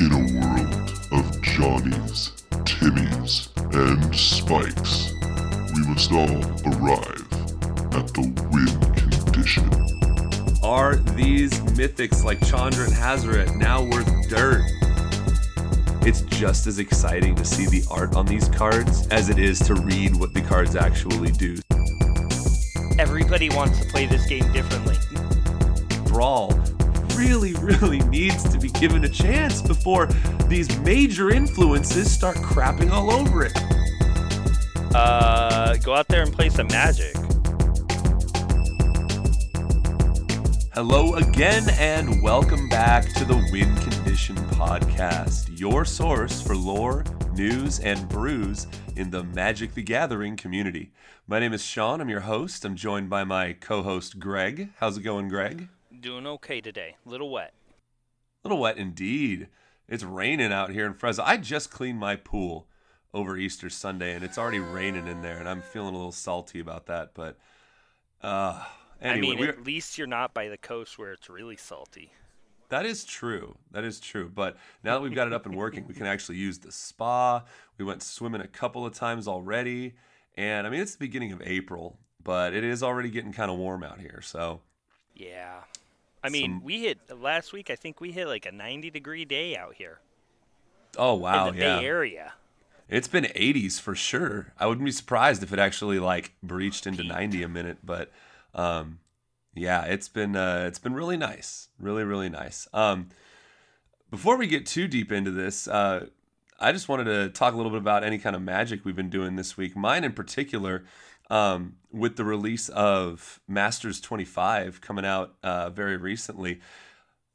In a world of Johnnies, Timmies, and Spikes, we must all arrive at the win condition. Are these mythics like Chandra and Hazoret now worth dirt? It's just as exciting to see the art on these cards as it is to read what the cards actually do. Everybody wants to play this game differently. Brawl really needs to be given a chance before these major influences start crapping all over it. Go out there and play some Magic. Hello again, and welcome back to the Win Condition Podcast, your source for lore, news, and brews in the Magic the Gathering community. My name is Sean. I'm your host. I'm joined by my co-host, Greg. How's it going, Greg? Doing okay today. Little wet. Little wet indeed. It's raining out here in Fresno. I just cleaned my pool over Easter Sunday, and it's already raining in there, and I'm feeling a little salty about that, but anyway, at least you're not by the coast where it's really salty. That is true. But now that we've got it up and working, we can actually use the spa. We went swimming a couple of times already. And I mean, it's the beginning of April, but it is already getting kind of warm out here. So, yeah. Last week, I think we hit like a 90-degree day out here. Oh, wow. In the Bay Area. It's been 80s for sure. I wouldn't be surprised if it actually like breached into 90 a minute, but yeah, it's been really nice. Really nice. Before we get too deep into this, I just wanted to talk a little bit about any kind of Magic we've been doing this week. Mine in particular, with the release of Masters 25 coming out very recently.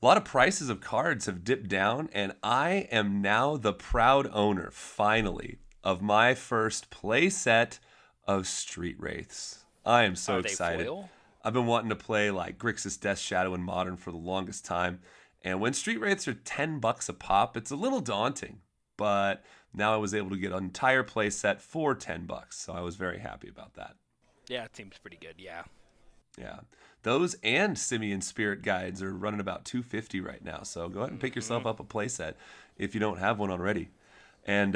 A lot of prices of cards have dipped down, and I am now the proud owner, finally, of my first play set of Street Wraiths. I am so excited. Foil? I've been wanting to play like Grixis Death Shadow in Modern for the longest time, and when Street Wraiths are $10 a pop, it's a little daunting, but now I was able to get an entire play set for $10, so I was very happy about that. Yeah, it seems pretty good, yeah. Yeah. Those and Simian Spirit Guides are running about $250 right now, so go ahead and pick yourself up a playset if you don't have one already. And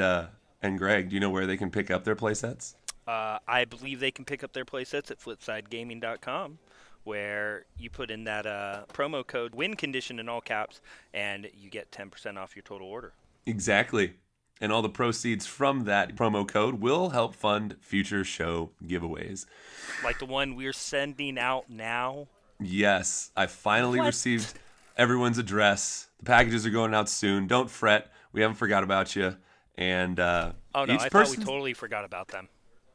Greg, do you know where they can pick up their playsets? I believe they can pick up their playsets at flipsidegaming.com, where you put in that promo code win condition in all caps, and you get 10% off your total order. Exactly. And all the proceeds from that promo code will help fund future show giveaways. Like the one we're sending out now? Yes, I finally received everyone's address. The packages are going out soon. Don't fret. We haven't forgot about you. And I thought we totally forgot about them.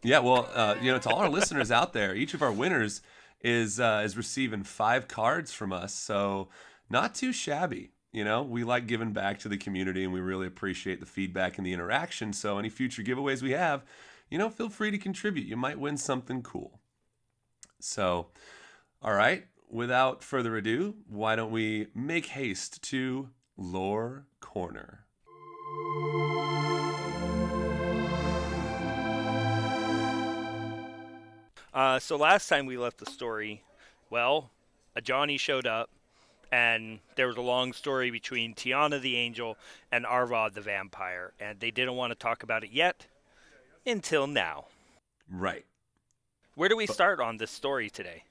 Yeah, well, to all our listeners out there, each of our winners is receiving 5 cards from us. So not too shabby. We like giving back to the community, and we really appreciate the feedback and the interaction. So any future giveaways we have, feel free to contribute. You might win something cool. So, all right, without further ado, why don't we make haste to Lore Corner? So last time we left the story, well, a Johnny showed up, and there was a long story between Tiana the Angel and Arvad the Vampire, and they didn't want to talk about it yet until now. Right. Where do we start on this story today?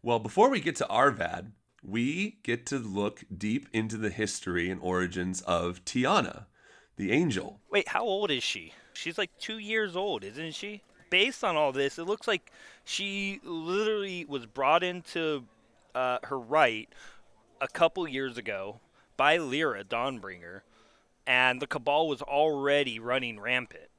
Well, before we get to Arvad, we get to look deep into the history and origins of Tiana the Angel. Wait, how old is she? She's like 2 years old, isn't she? Based on all this, it looks like she literally was brought into her right a couple years ago by Lyra Dawnbringer, and the Cabal was already running rampant.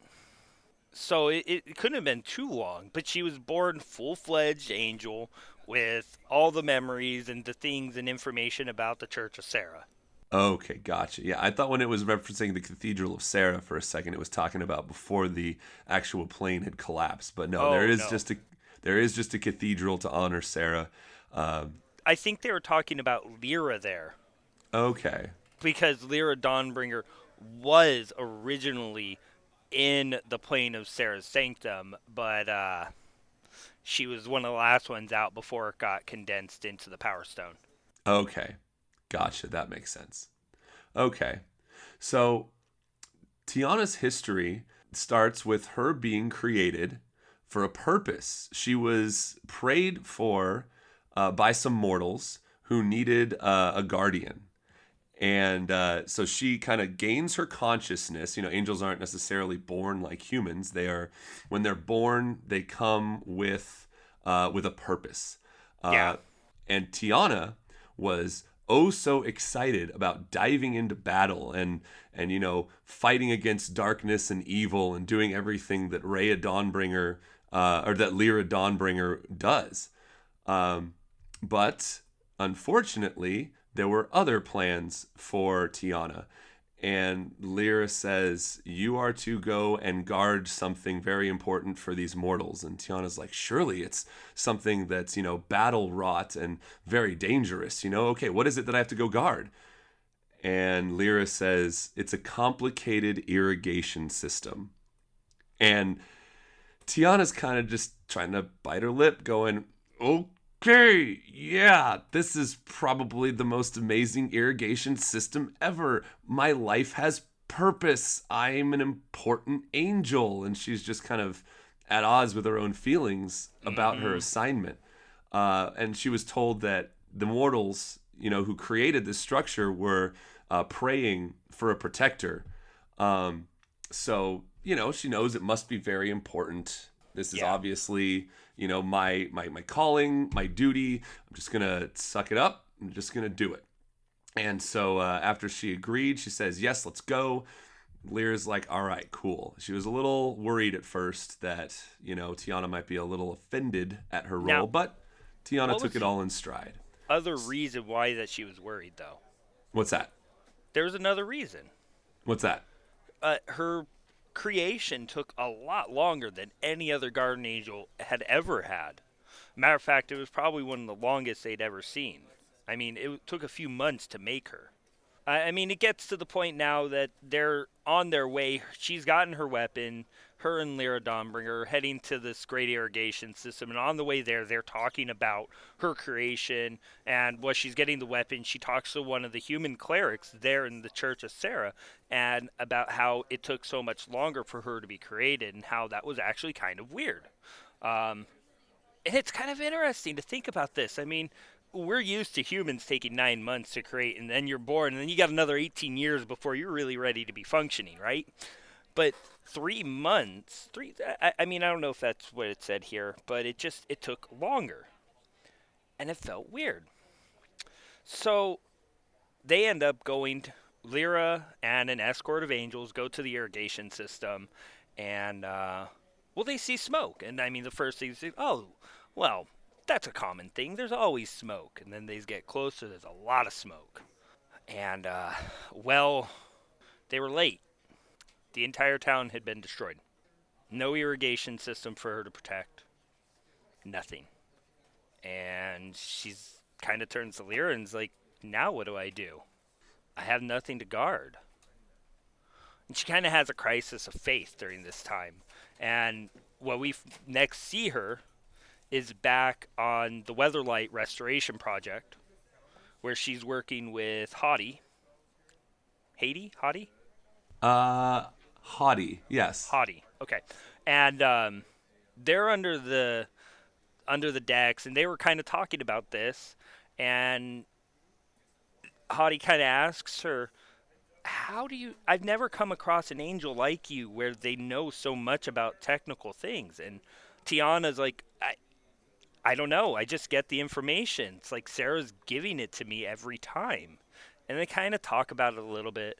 So it couldn't have been too long, but she was born full-fledged angel with all the memories and the things and information about the Church of Sarah. Okay, gotcha. Yeah, I thought when it was referencing the Cathedral of Sarah for a second, it was talking about before the actual plane had collapsed. But no, there is just a cathedral to honor Sarah. I think they were talking about Lyra there. Okay. Because Lyra Dawnbringer was originally in the plane of Sarah's sanctum, but she was one of the last ones out before it got condensed into the Power Stone. Okay. Gotcha. That makes sense. Okay. So Tiana's history starts with her being created for a purpose. She was prayed for by some mortals who needed a guardian. And so she kind of gains her consciousness. You know, angels aren't necessarily born like humans. They are, when they're born, they come with a purpose. Yeah. And Tiana was oh so excited about diving into battle and fighting against darkness and evil and doing everything that Rhea Dawnbringer or that Lyra Dawnbringer does. But unfortunately, there were other plans for Tiana. And Lyra says, "You are to go and guard something very important for these mortals." And Tiana's like, "Surely it's something that's, battle wrought and very dangerous. Okay, what is it that I have to go guard?" And Lyra says, "It's a complicated irrigation system." And Tiana's kind of just trying to bite her lip, going, "Okay, yeah, this is probably the most amazing irrigation system ever. My life has purpose. I'm an important angel." And she's just kind of at odds with her own feelings about her assignment. And she was told that the mortals, who created this structure were praying for a protector. So, she knows it must be very important. This is Yeah. obviously, my calling, my duty. I'm just going to suck it up. I'm just going to do it. And so after she agreed, she says, "Yes, let's go." Lyra's like, "All right, cool." She was a little worried at first that, Tiana might be a little offended at her Now, role, but Tiana what was took it the all in stride. other reason why that she was worried, though? What's that? There was another reason. What's that? Her creation took a lot longer than any other guardian angel had ever had. Matter of fact, it was probably one of the longest they'd ever seen. I mean, it took a few months to make her. I mean, it gets to the point now that they're on their way. She's gotten her weapon. Her and Lyra Dawnbringer are heading to this great irrigation system, and on the way there, they're talking about her creation. And while she's getting the weapon, she talks to one of the human clerics there in the Church of Sarah, and about how it took so much longer for her to be created, and how that was actually kind of weird. Um, and it's kind of interesting to think about this. I mean, we're used to humans taking 9 months to create, and then you're born, and then you got another 18 years before you're really ready to be functioning, right? But 3 months, I mean, I don't know if that's what it said here, but it took longer, and it felt weird. So they end up going. Lyra and an escort of angels go to the irrigation system, and well, they see smoke, and I mean, the first thing they say, "Oh, well, that's a common thing. There's always smoke." And then they get closer. There's a lot of smoke, and well, they were late. The entire town had been destroyed. No irrigation system for her to protect. Nothing. And she's kind of turns to Lyra and's like, "Now what do I do? I have nothing to guard." And she kind of has a crisis of faith during this time. And what we next see her is back on the Weatherlight Restoration Project, where she's working with Hottie. Hottie? Haughty, yes. Hottie. Okay. And they're under the decks, and they were kind of talking about this. And Hottie kind of asks her, "How do you? I've never come across an angel like you, where they know so much about technical things." And Tiana's like, I don't know. I just get the information. It's like Sarah's giving it to me every time." And they kind of talk about it a little bit,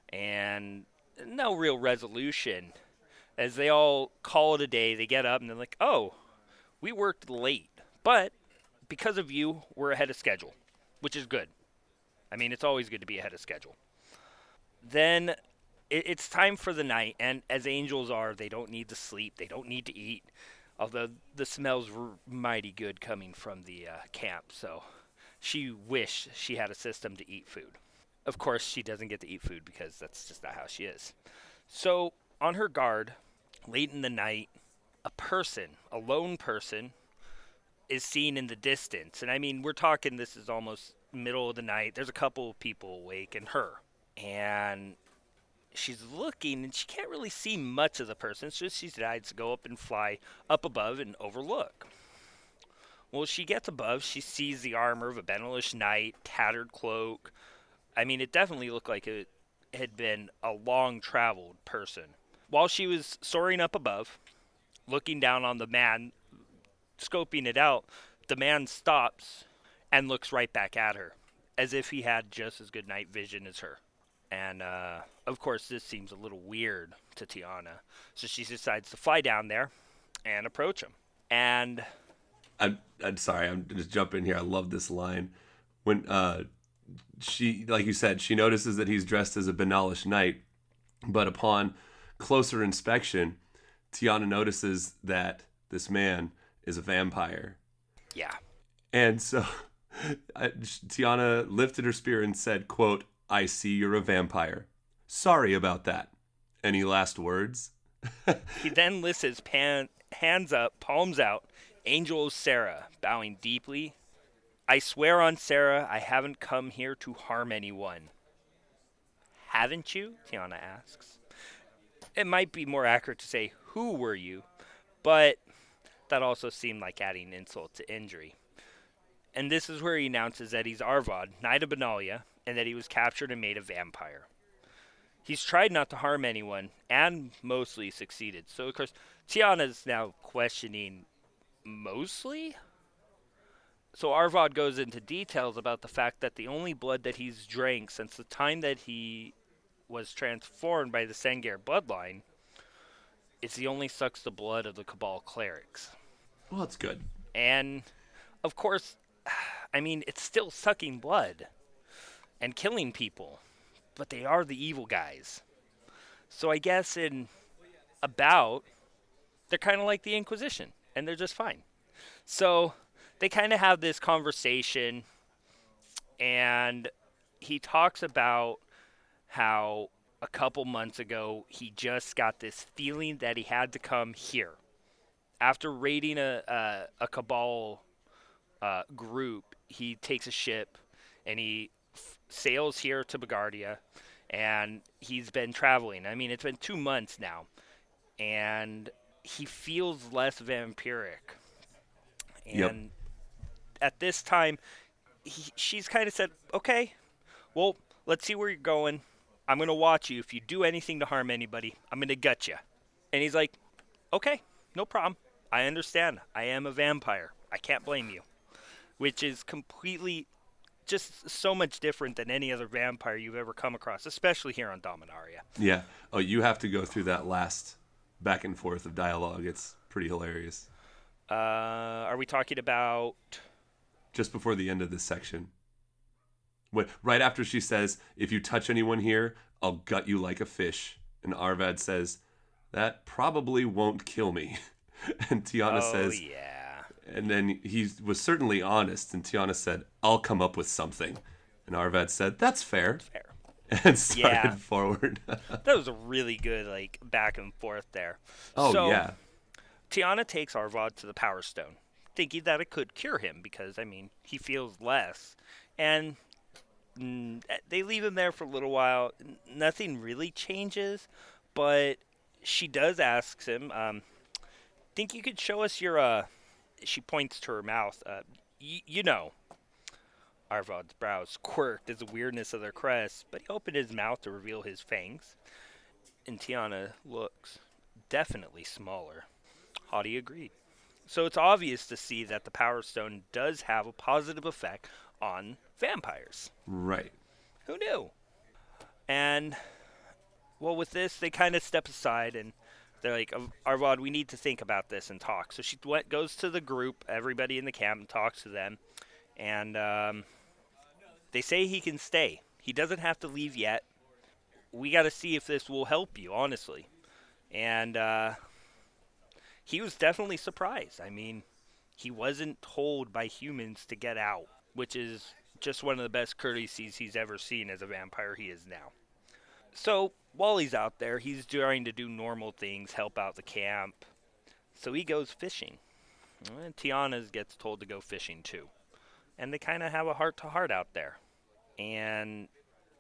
and no real resolution. As they all call it a day, they get up and they're like, "Oh, we worked late, but because of you, we're ahead of schedule," which is good. I mean, it's always good to be ahead of schedule. Then it's time for the night, and as angels are, they don't need to sleep, they don't need to eat. Although the smells were mighty good coming from the camp, so she wished she had a system to eat food. Of course, she doesn't get to eat food because that's just not how she is. So, on her guard, late in the night, a lone person, is seen in the distance. And I mean, we're talking this is almost middle of the night. There's a couple of people awake and her. And she's looking and she can't really see much of the person, so she decides to go up and fly up above and overlook. Well, she gets above, she sees the armor of a Benelish knight, tattered cloak. I mean, it definitely looked like it had been a long traveled person. While she was soaring up above, looking down on the man, scoping it out, the man stops and looks right back at her, as if he had just as good night vision as her. And of course, this seems a little weird to Tiana, so she decides to fly down there and approach him. And I'm sorry, I'm just jumping here. I love this line when she, like you said, she notices that he's dressed as a Benalish knight, but upon closer inspection, Tiana notices that this man is a vampire. yeah, And so Tiana lifted her spear and said, quote, "I see you're a vampire. Sorry about that. Any last words?" he then lifts his hands up, palms out, Angel of Sarah, bowing deeply. I swear on Sarah, I haven't come here to harm anyone. Haven't you? Tiana asks. It might be more accurate to say, who were you? But that also seemed like adding insult to injury. And this is where he announces that he's Arvad, Knight of Benalia, and that he was captured and made a vampire. He's tried not to harm anyone, and mostly succeeded. So, of course, Tiana's now questioning mostly? So Arvad goes into details about the fact that the only blood that he's drank since the time that he was transformed by the Sengir bloodline is he only sucks the blood of the Cabal clerics. Well, that's good. And, of course, I mean, it's still sucking blood and killing people, but they are the evil guys. So I guess they're kind of like the Inquisition, and they're just fine. So they kind of have this conversation, and he talks about how a couple months ago he just got this feeling that he had to come here. After raiding a Cabal group, he takes a ship and he sails here to Bagardia, and he's been traveling. I mean, it's been 2 months now, and he feels less vampiric. And Yep. at this time, she's kind of said, okay, well, let's see where you're going. I'm going to watch you. If you do anything to harm anybody, I'm going to gut you. And he's like, okay, no problem. I understand. I am a vampire. I can't blame you. Which is completely just so much different than any other vampire you've ever come across, especially here on Dominaria. Yeah. Oh, you have to go through that last back and forth of dialogue. It's pretty hilarious. Are we talking about... Just before the end of this section. Right after she says, "If you touch anyone here, I'll gut you like a fish." And Arvad says, "That probably won't kill me." And Tiana says, yeah. and then he was certainly honest. And Tiana said, "I'll come up with something." And Arvad said, "That's fair." Fair. And started Yeah. forward. That was a really good, like, back and forth there. Oh, So, yeah. Tiana takes Arvad to the Power Stone, thinking that it could cure him because, I mean, he feels less. And they leave him there for a little while. Nothing really changes, but she does ask him, think you could show us your, she points to her mouth, you know. Arvad's brows quirked as the weirdness of their crest, but he opened his mouth to reveal his fangs. And Tiana looks definitely smaller. Haughty agreed. So it's obvious to see that the Power Stone does have a positive effect on vampires. Right. Who knew? And, well, with this, they kind of step aside and they're like, Arvad, we need to think about this and talk. So she goes to the group, everybody in the camp, and talks to them. And they say he can stay. He doesn't have to leave yet. We got to see if this will help you, honestly. And he was definitely surprised. I mean, he wasn't told by humans to get out, which is just one of the best courtesies he's ever seen as a vampire. He is now. So while he's out there, he's trying to do normal things, help out the camp. So he goes fishing. And Tiana gets told to go fishing too. And they kind of have a heart-to-heart out there. And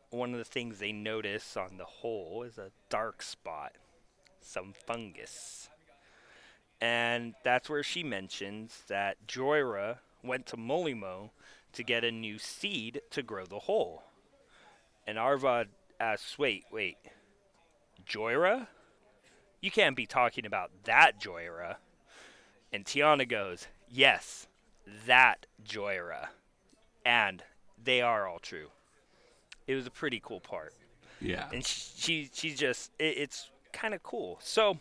one of the things they notice on the hole is a dark spot, some fungus. And that's where she mentions that Joyra went to Molimo to get a new seed to grow the hole. And Arvad asks, wait, Joyra? You can't be talking about that Joyra. And Tiana goes, yes, that Joyra. And they are all true. It was a pretty cool part. Yeah. And she just, it's kind of cool. So,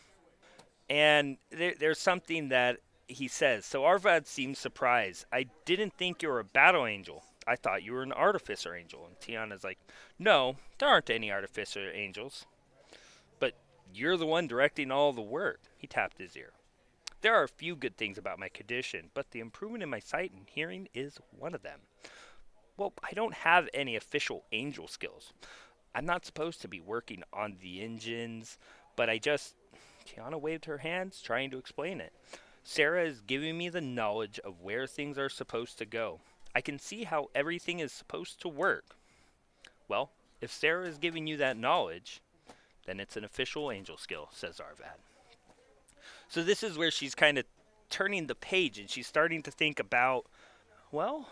and there's something that he says. So Arvad seems surprised. I didn't think you were a battle angel. I thought you were an artificer angel. And Tiana's like, no, there aren't any artificer angels. But you're the one directing all the work. He tapped his ear. There are a few good things about my condition, but the improvement in my sight and hearing is one of them. Well, I don't have any official angel skills. I'm not supposed to be working on the engines, but Tiana waved her hands, trying to explain it. Sarah is giving me the knowledge of where things are supposed to go. I can see how everything is supposed to work. Well, if Sarah is giving you that knowledge, then it's an official angel skill, says Arvad. So this is where she's kind of turning the page and she's starting to think about, well,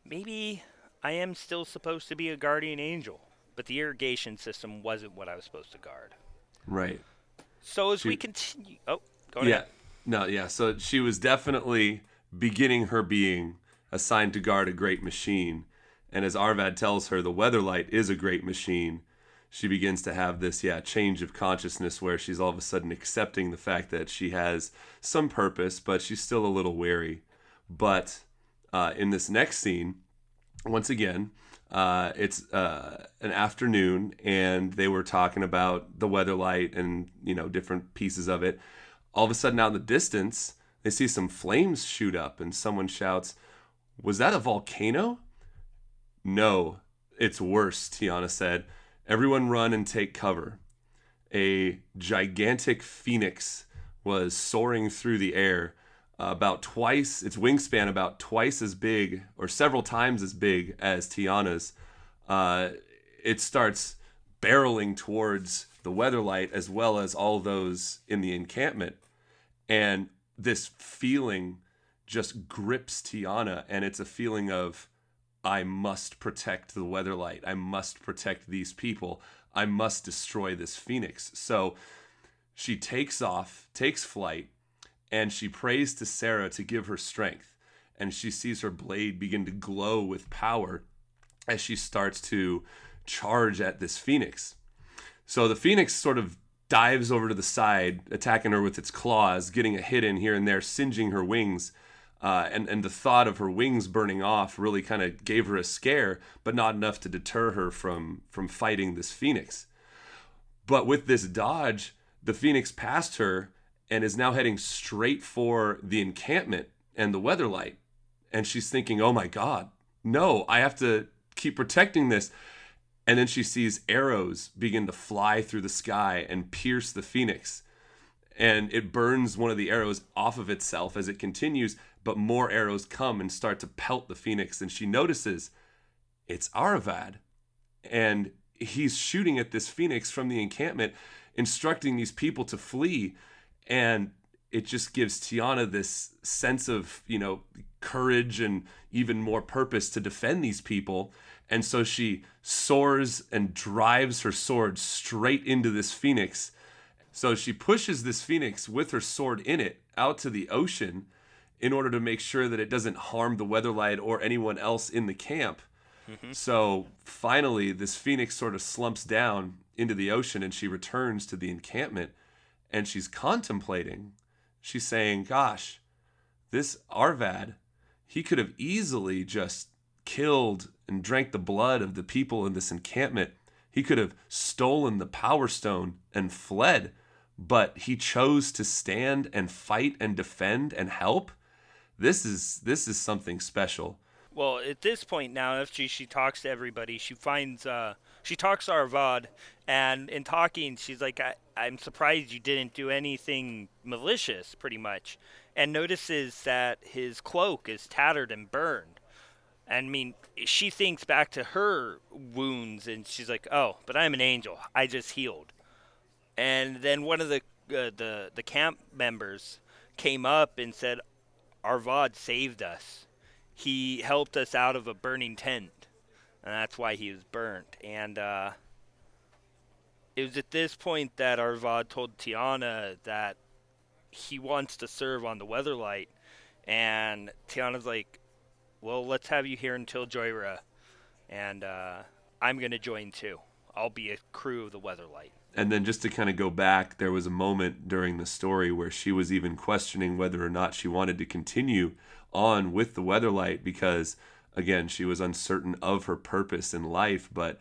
maybe I am still supposed to be a guardian angel, but the irrigation system wasn't what I was supposed to guard. Right. So as we continue... Oh, go ahead. Yeah. No, yeah. So she was definitely beginning her being assigned to guard a great machine. And as Arvad tells her, the Weatherlight is a great machine. She begins to have this, change of consciousness where she's all of a sudden accepting the fact that she has some purpose, but she's still a little wary. But in this next scene, once again, it's an afternoon, and they were talking about the Weatherlight and, different pieces of it. All of a sudden, out in the distance, they see some flames shoot up, and someone shouts, "Was that a volcano?" "No, it's worse," Tiana said. "Everyone run and take cover." A gigantic phoenix was soaring through the air, about twice, its wingspan about twice as big, or several times as big as Tiana's. It starts barreling towards the Weatherlight as well as all those in the encampment. And this feeling just grips Tiana, and it's a feeling of, I must protect the Weatherlight. I must protect these people. I must destroy this phoenix. So she takes flight, and she prays to Sarah to give her strength. And she sees her blade begin to glow with power as she starts to charge at this phoenix. So the phoenix sort of dives over to the side, attacking her with its claws, getting a hit in here and there, singeing her wings. And the thought of her wings burning off really kind of gave her a scare, but not enough to deter her from fighting this phoenix. But with this dodge, the phoenix passed her and is now heading straight for the encampment and the Weatherlight. And she's thinking, oh my God, no, I have to keep protecting this. And then she sees arrows begin to fly through the sky and pierce the phoenix. And it burns one of the arrows off of itself as it continues, but more arrows come and start to pelt the phoenix. And she notices it's Arvad. And he's shooting at this phoenix from the encampment, instructing these people to flee. And it just gives Tiana this sense of, courage and even more purpose to defend these people. And so she soars and drives her sword straight into this phoenix. So she pushes this phoenix with her sword in it out to the ocean in order to make sure that it doesn't harm the Weatherlight or anyone else in the camp. Mm-hmm. So finally, this phoenix sort of slumps down into the ocean, and she returns to the encampment, and she's contemplating. She's saying, gosh, this Arvad, he could have easily just killed and drank the blood of the people in this encampment. He could have stolen the Power Stone and fled, but he chose to stand and fight and defend and help. This is something special. Well, at this point now, after she talks to everybody, she talks to Arvad, and in talking, she's like, I'm surprised you didn't do anything malicious, pretty much, and notices that his cloak is tattered and burned. And I mean, she thinks back to her wounds, and she's like, "Oh, but I'm an angel. I just healed." And then one of the camp members came up and said, "Arvad saved us. He helped us out of a burning tent, and that's why he was burnt." And it was at this point that Arvad told Tiana that he wants to serve on the Weatherlight, and Tiana's like, "Well, let's have you here until Joyra, and I'm gonna join too. I'll be a crew of the Weatherlight." And then just to kind of go back, there was a moment during the story where she was even questioning whether or not she wanted to continue on with the Weatherlight because, again, she was uncertain of her purpose in life. But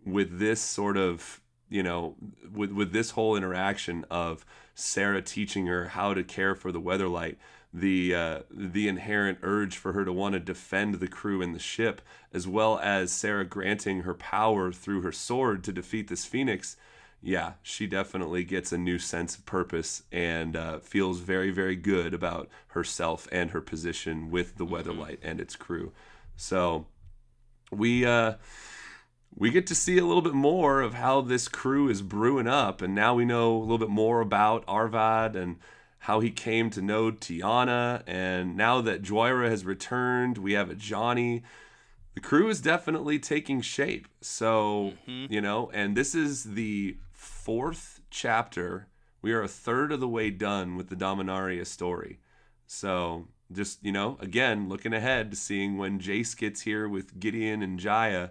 with this sort of, with this whole interaction of Sarah teaching her how to care for the Weatherlight, the inherent urge for her to want to defend the crew and the ship, as well as Sarah granting her power through her sword to defeat this phoenix. Yeah, she definitely gets a new sense of purpose and feels very, very good about herself and her position with the Weatherlight and its crew. So we get to see a little bit more of how this crew is brewing up, and now we know a little bit more about Arvad and how he came to know Tiana, and now that Joyra has returned, we have a Johnny. The crew is definitely taking shape. So, and this is the 4th chapter. We are a third of the way done with the Dominaria story. So, just, again, looking ahead to seeing when Jace gets here with Gideon and Jaya.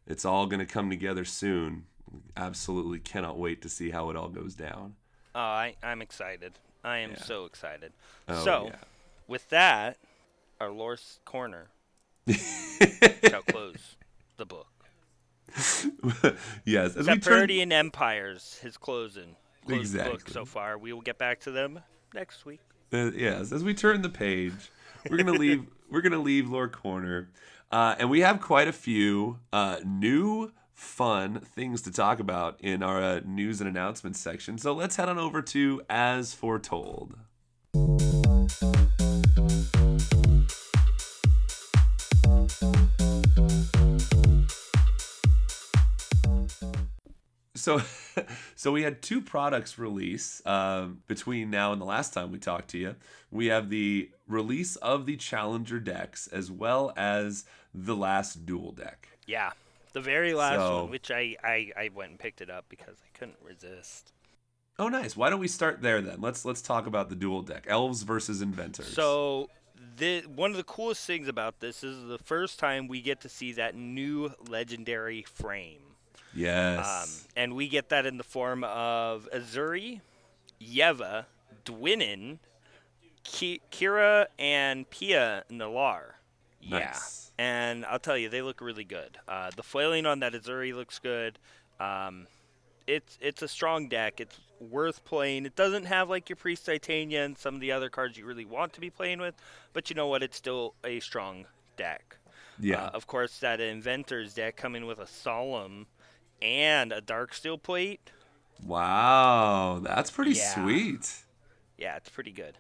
It's all going to come together soon. Absolutely cannot wait to see how it all goes down. I'm excited. I am so excited. Yeah. With that, our Lore's Corner shall close the book. Yes. As Separating Empires, his closed exactly. book so far. We will get back to them next week. Yes. As we turn the page, we're gonna leave. We're gonna leave Lore Corner, and we have quite a few new, fun things to talk about in our news and announcements section. So let's head on over to As Foretold. So we had 2 products release between now and the last time we talked to you. We have the release of the Challenger decks as well as the last dual deck. Yeah, the very last one, which I went and picked it up because I couldn't resist. Oh, nice. Why don't we start there then? Let's talk about the dual deck, Elves versus Inventors. So one of the coolest things about this is the first time we get to see that new legendary frame. Yes. And we get that in the form of Azuri, Yeva, Dwinin, Kira, and Pia Nalar. Yeah. Nice. And I'll tell you, they look really good. The foiling on that Azuri looks good. It's a strong deck. It's worth playing. It doesn't have like your Priest Titania and some of the other cards you really want to be playing with, but you know what? It's still a strong deck. Yeah. Of course, that Inventor's deck coming with a Solemn and a Darksteel Plate. Wow, that's pretty sweet. Yeah, it's pretty good.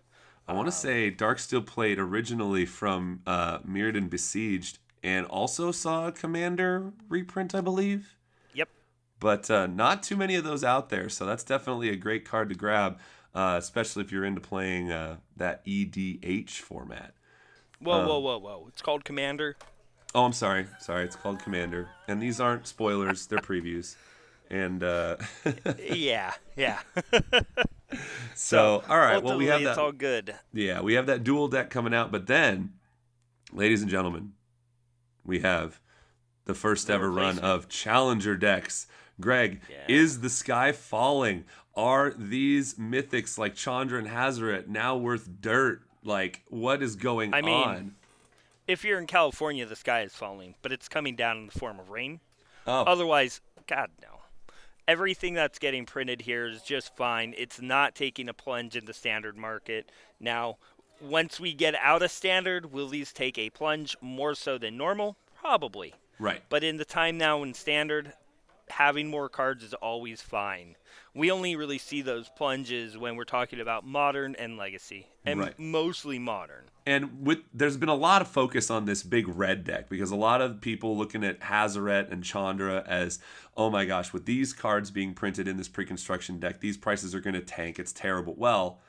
I want to say Darksteel Plate originally from Mirrodin Besieged and also saw a Commander reprint, I believe. Yep. But not too many of those out there, so that's definitely a great card to grab, especially if you're into playing that EDH format. Whoa. It's called Commander. Oh, I'm sorry. It's called Commander. And these aren't spoilers, they're previews. And yeah. So, all right. Well, we have that. It's all good. Yeah, we have that dual deck coming out, but then, ladies and gentlemen, we have the first ever run of Challenger decks. Greg, is the sky falling? Are these mythics like Chandra and Hazoret now worth dirt? Like, what is going on? If you're in California, the sky is falling, but it's coming down in the form of rain. Oh. Otherwise, God, no. Everything that's getting printed here is just fine. It's not taking a plunge in the standard market. Now, once we get out of standard, will these take a plunge more so than normal? Probably. Right. But in the time now in standard, having more cards is always fine. We only really see those plunges when we're talking about modern and legacy, and mostly modern. And there's been a lot of focus on this big red deck because a lot of people looking at Hazaret and Chandra as, oh my gosh, with these cards being printed in this pre-construction deck, these prices are going to tank. It's terrible. Well,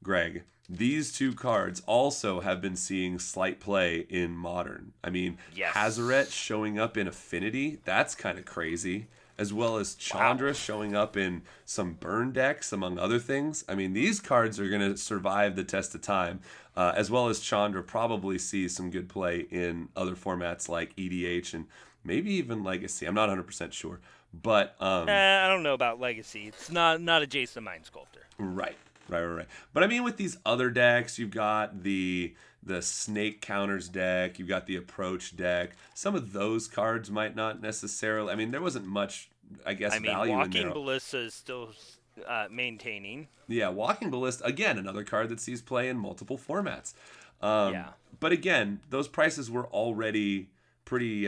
Greg, these two cards also have been seeing slight play in Modern. I mean, Yes. Hazaret showing up in Affinity, that's kind of crazy. As well as Chandra showing up in some burn decks, among other things. I mean, these cards are going to survive the test of time, as well as Chandra probably sees some good play in other formats like EDH and maybe even Legacy. I'm not 100% sure. But I don't know about Legacy. It's not a Jason Mind Sculptor. Right. But I mean, with these other decks, you've got the Snake Counters deck, you've got the Approach deck. Some of those cards might not necessarily. I mean, there wasn't much, I guess, value in there. Walking Ballista is still maintaining. Yeah, Walking Ballista, again, another card that sees play in multiple formats. Yeah. But again, those prices were already pretty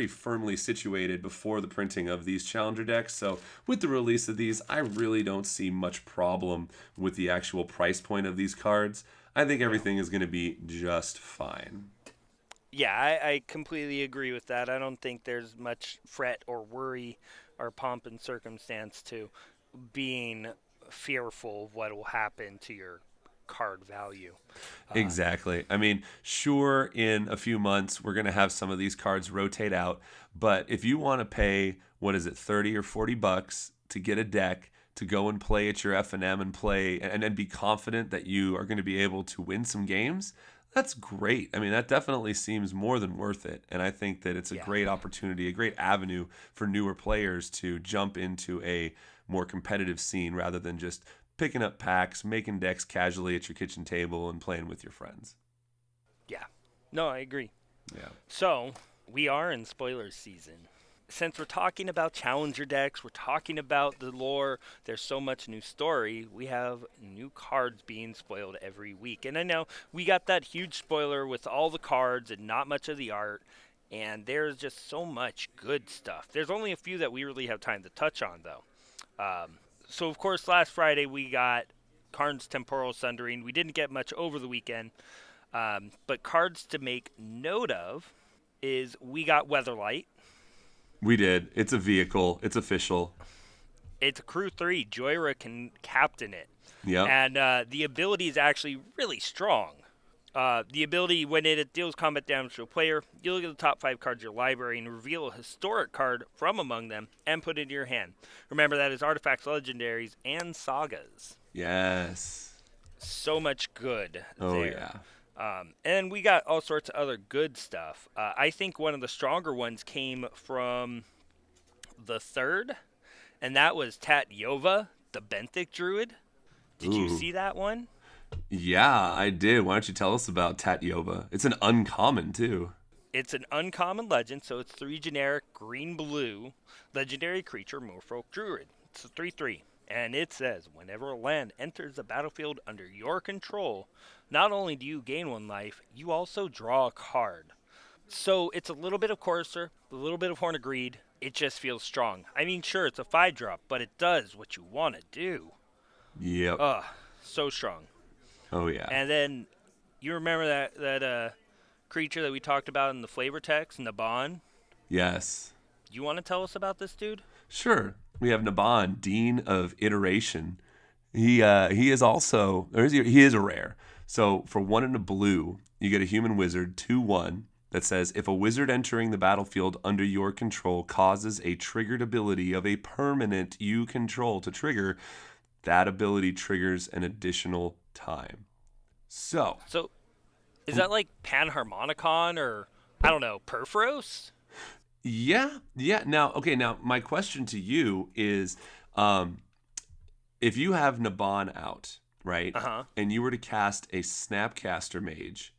firmly situated before the printing of these Challenger decks. So with the release of these, I really don't see much problem with the actual price point of these cards. I think everything is going to be just fine. Yeah, I completely agree with that. I don't think there's much fret or worry or pomp and circumstance to being fearful of what will happen to your card value. Exactly. I mean, sure, in a few months, we're going to have some of these cards rotate out. But if you want to pay, what is it, 30 or 40 bucks to get a deck to go and play at your F&M and play and be confident that you are going to be able to win some games, that's great. I mean, that definitely seems more than worth it. And I think that it's a great opportunity, a great avenue for newer players to jump into a more competitive scene rather than just picking up packs, making decks casually at your kitchen table, and playing with your friends. Yeah. No, I agree. Yeah. So, we are in spoilers season. Since we're talking about Challenger decks, we're talking about the lore, there's so much new story, we have new cards being spoiled every week. And I know we got that huge spoiler with all the cards and not much of the art, and there's just so much good stuff. There's only a few that we really have time to touch on, though. So, of course, last Friday we got Karn's Temporal Sundering. We didn't get much over the weekend, but cards to make note of is we got Weatherlight. We did. It's a vehicle. It's official. It's a Crew 3. Joyra can captain it. Yeah. And the ability is actually really strong. The ability, when it deals combat damage to a player, you look at the top 5 cards of your library and reveal a historic card from among them and put it in your hand. Remember, that is artifacts, legendaries, and sagas. Yes. So much good Oh, there. yeah. And we got all sorts of other good stuff. I think one of the stronger ones came from the 3rd, and that was Tat Yova, the Benthic Druid. Did you see that one? Yeah, I did. Why don't you tell us about Tatyova? It's an uncommon, too. It's an uncommon legend, so it's 3 generic green-blue legendary creature Merfolk Druid. It's a 3/3, and it says, whenever a land enters the battlefield under your control, not only do you gain 1 life, you also draw a card. So it's a little bit of Courser, a little bit of Horn of Greed. It just feels strong. I mean, sure, it's a 5-drop, but it does what you want to do. Yep. So strong. Oh, yeah. And then, you remember that creature that we talked about in the flavor text, Naban? Yes. You want to tell us about this dude? Sure. We have Naban, Dean of Iteration. He is also, he is a rare. So for 1 and a blue, you get a human wizard, 2/1, that says, if a wizard entering the battlefield under your control causes a triggered ability of a permanent you control to trigger, that ability triggers an additional time. So is that like Panharmonicon or, I don't know, Perforos? Yeah. Now, my question to you is, if you have Naban out, right, and you were to cast a Snapcaster Mage,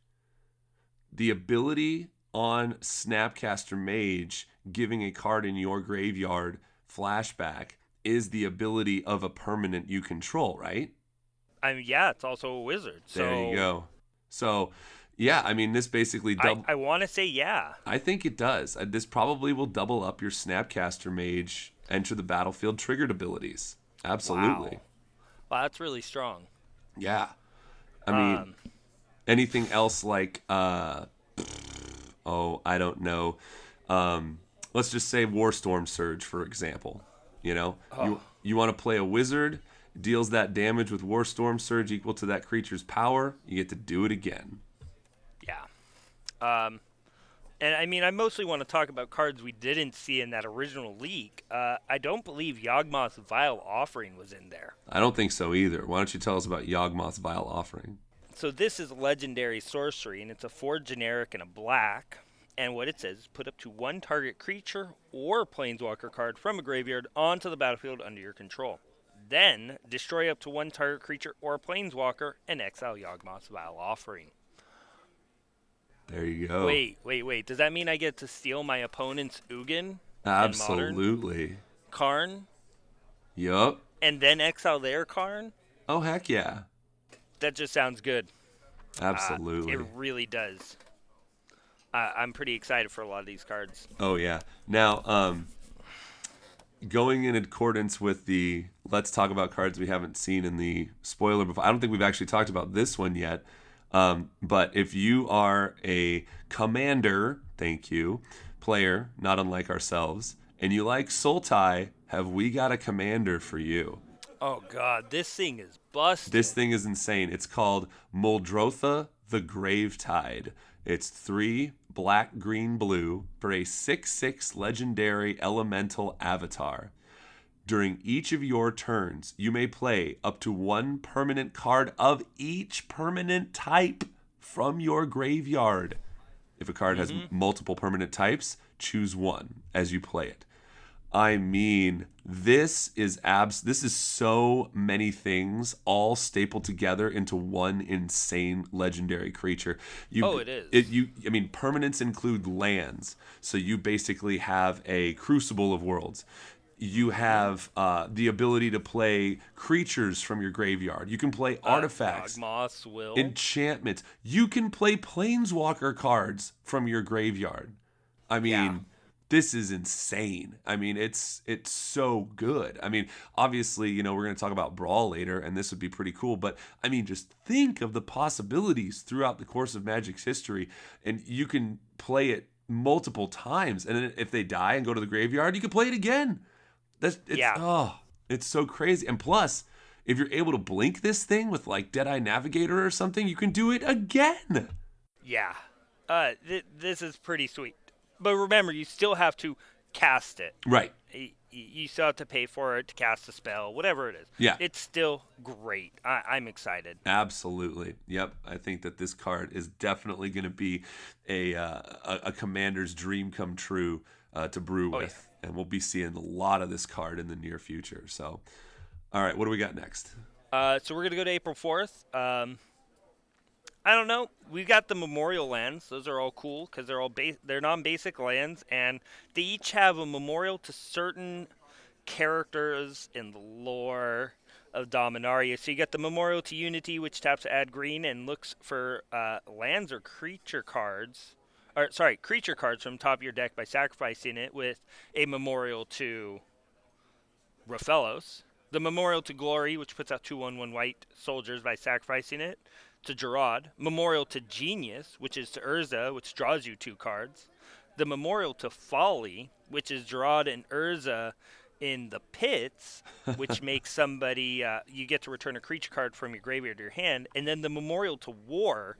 the ability on Snapcaster Mage giving a card in your graveyard flashback is the ability of a permanent you control, right? I mean, yeah, it's also a wizard. There you go. So, yeah, I mean, this basically I want to say yeah. I think it does. This probably will double up your Snapcaster Mage enter the battlefield triggered abilities. Absolutely. Wow, that's really strong. Yeah. I mean, Anything else like I don't know. Let's just say Warstorm Surge, for example. You know, you want to play a wizard, deals that damage with Warstorm Surge equal to that creature's power. You get to do it again. Yeah. And I mean, I mostly want to talk about cards we didn't see in that original leak. I don't believe Yawgmoth's Vile Offering was in there. I don't think so either. Why don't you tell us about Yawgmoth's Vile Offering? So this is legendary sorcery, and it's a 4 generic and a black. And what it says is put up to 1 target creature or planeswalker card from a graveyard onto the battlefield under your control. Then destroy up to 1 target creature or planeswalker and exile Yawgmoth's Vile Offering. There you go. Wait. Does that mean I get to steal my opponent's Ugin? Absolutely. Karn? Yup. And then exile their Karn? Oh, heck yeah. That just sounds good. Absolutely. It really does. I'm pretty excited for a lot of these cards. Oh, yeah. Now, going in accordance with the let's talk about cards we haven't seen in the spoiler before. I don't think we've actually talked about this one yet. But if you are a commander, thank you, player, not unlike ourselves, and you like Sultai, have we got a commander for you? Oh, God, this thing is busted. This thing is insane. It's called Muldrotha the Gravetide. It's 3 black, green, blue for a 6/6 legendary elemental avatar. During each of your turns, you may play up to 1 permanent card of each permanent type from your graveyard. If a card has multiple permanent types, choose one as you play it. I mean, this is so many things all stapled together into one insane legendary creature. It is. Permanents include lands, so you basically have a Crucible of Worlds. You have the ability to play creatures from your graveyard. You can play artifacts, Yawgmoth's Will, enchantments. You can play planeswalker cards from your graveyard. I mean, this is insane. I mean, it's so good. I mean, obviously, we're going to talk about Brawl later, and this would be pretty cool. But, I mean, just think of the possibilities throughout the course of Magic's history. And you can play it multiple times. And then if they die and go to the graveyard, you can play it again. It's so crazy. And plus, if you're able to blink this thing with like Deadeye Navigator or something, you can do it again. Yeah. This is pretty sweet. But remember, you still have to cast it. Right. You still have to pay for it to cast a spell, whatever it is. Yeah. It's still great. I'm excited. Absolutely. Yep. I think that this card is definitely going to be a commander's dream come true to brew with. Yeah. And we'll be seeing a lot of this card in the near future. So, all right, what do we got next? So we're going to go to April 4th. I don't know. We've got the Memorial lands. Those are all cool because they're non-basic lands, and they each have a memorial to certain characters in the lore of Dominaria. So you got the Memorial to Unity, which taps to add green and looks for lands or creature cards. Creature cards from top of your deck by sacrificing it with a Memorial to Raphaelos. The Memorial to Glory, which puts out 2/1/1 white soldiers by sacrificing it to Gerard. Memorial to Genius, which is to Urza, which draws you 2 cards. The Memorial to Folly, which is Gerard and Urza in the pits, which makes somebody, you get to return a creature card from your graveyard to your hand. And then the Memorial to War,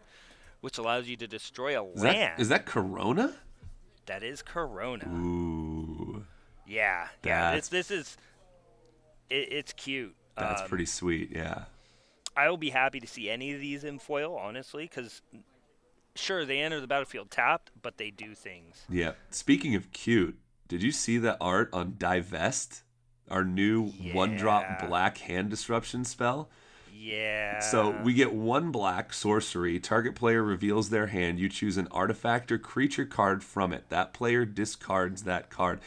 which allows you to destroy a land. Is that Corona? That is Corona. Ooh. Yeah. It's cute. That's pretty sweet, yeah. I will be happy to see any of these in foil, honestly, because sure, they enter the battlefield tapped, but they do things. Yeah. Speaking of cute, did you see that art on Divest? Our new 1-drop black hand disruption spell? Yeah. So we get 1 black sorcery. Target player reveals their hand. You choose an artifact or creature card from it. That player discards that card.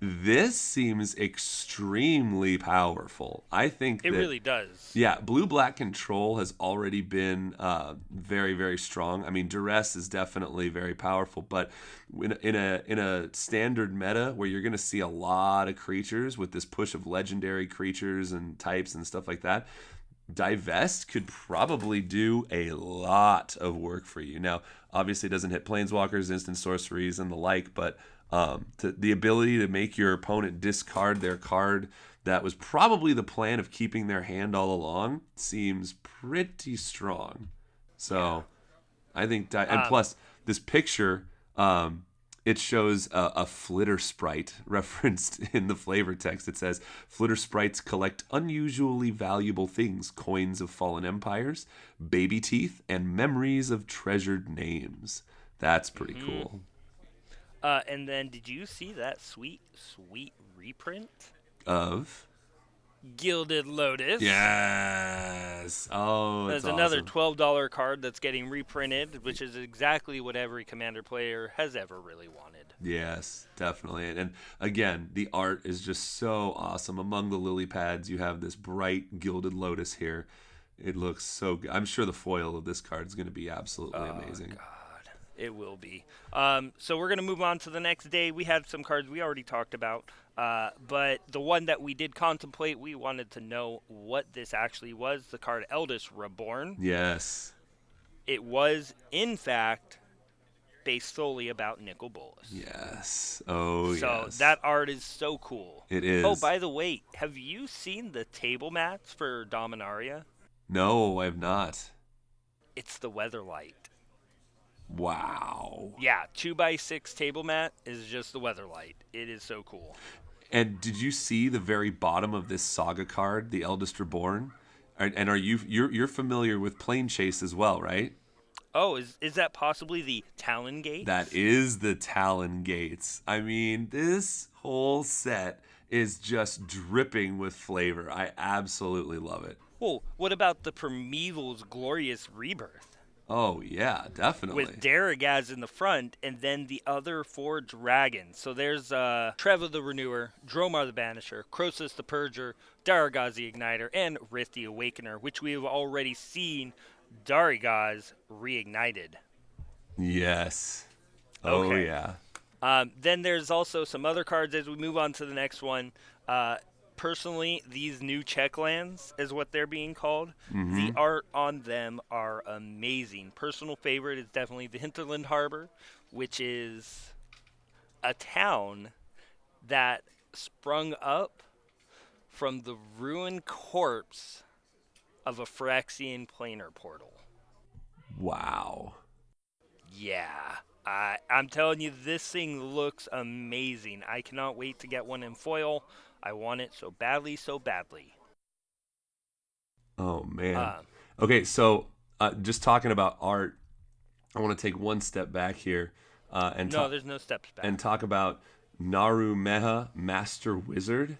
This seems extremely powerful. I think it really does. Yeah, blue-black control has already been very, very strong. I mean, duress is definitely very powerful, but in a standard meta where you're going to see a lot of creatures with this push of legendary creatures and types and stuff like that, Divest could probably do a lot of work for you. Now, obviously, it doesn't hit planeswalkers, instant sorceries, and the like, but the ability to make your opponent discard their card that was probably the plan of keeping their hand all along seems pretty strong. So, I think, and plus, this picture, it shows a flitter sprite referenced in the flavor text. It says, flitter sprites collect unusually valuable things, coins of fallen empires, baby teeth, and memories of treasured names. That's pretty cool. And then did you see that sweet reprint? Of? Gilded Lotus. Yes. Oh, There's that's another awesome. $12 card that's getting reprinted, which is exactly what every Commander player has ever really wanted. Yes, definitely. And again, the art is just so awesome. Among the lily pads, you have this bright gilded lotus here. It looks so good. I'm sure the foil of this card is going to be absolutely amazing. God, it will be. So we're going to move on to the next day. We had some cards we already talked about, but the one that we did contemplate, we wanted to know what this actually was. The card Eldest Reborn. Yes. It was, in fact, based solely about Nicol Bolas. Yes. Oh, So yes. that art is so cool. It is. Oh, by the way, have you seen the table mats for Dominaria? No, I have not. It's the Weatherlight. Wow. Yeah, 2x6 table mat is just the Weatherlight. It is so cool. And did you see the very bottom of this saga card, the Eldest Reborn? And are you're familiar with Plane Chase as well, right? Oh, is that possibly the Talon Gate? That is the Talon Gates. I mean, this whole set is just dripping with flavor. I absolutely love it. Well, what about the Primeval's Glorious Rebirth? Oh, yeah, definitely. With Daragaz in the front, and then the other 4 dragons. So there's Treva the Renewer, Dromar the Banisher, Croesus the Purger, Daragaz the Igniter, and Rith the Awakener, which we have already seen Daragaz reignited. Yes. Oh, Okay. yeah. Then there's also some other cards as we move on to the next one. Personally, these new checklands is what they're being called. The art on them are amazing. Personal favorite is definitely the Hinterland Harbor, which is a town that sprung up from the ruined corpse of a Phyrexian planar portal. Wow. Yeah. I'm telling you, this thing looks amazing. I cannot wait to get one in foil. I want it so badly, so badly. Oh, man. Okay, so just talking about art, I want to take one step back here and No, there's no steps back. and talk about Narumeha Master Wizard.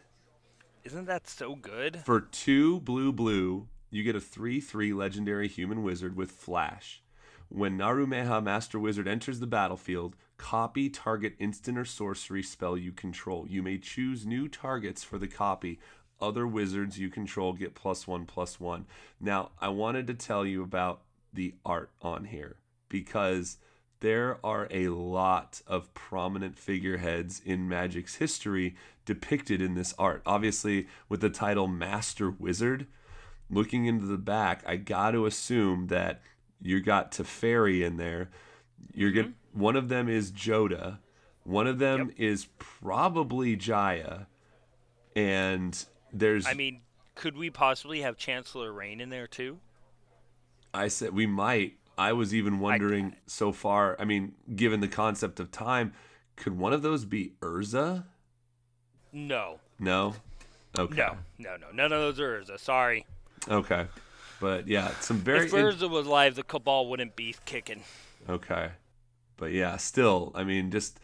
Isn't that so good? For 2 blue, you get a 3/3 legendary human wizard with flash. When Narumeha Master Wizard enters the battlefield, copy target instant or sorcery spell you control. You may choose new targets for the copy. Other wizards you control get +1/+1. Now, I wanted to tell you about the art on here because there are a lot of prominent figureheads in Magic's history depicted in this art. Obviously, with the title Master Wizard, looking into the back, I got to assume that you got Teferi in there. One of them is Joda. One of them is probably Jaya. And there's... I mean, could we possibly have Chancellor Rain in there too? I said we might. I was even wondering so far, I mean, given the concept of time, could one of those be Urza? No. No? Okay. No. None of those are Urza. Sorry. Okay. But yeah, some very... If Urza was live, the Cabal wouldn't be kicking. Okay. But yeah, still, I mean, just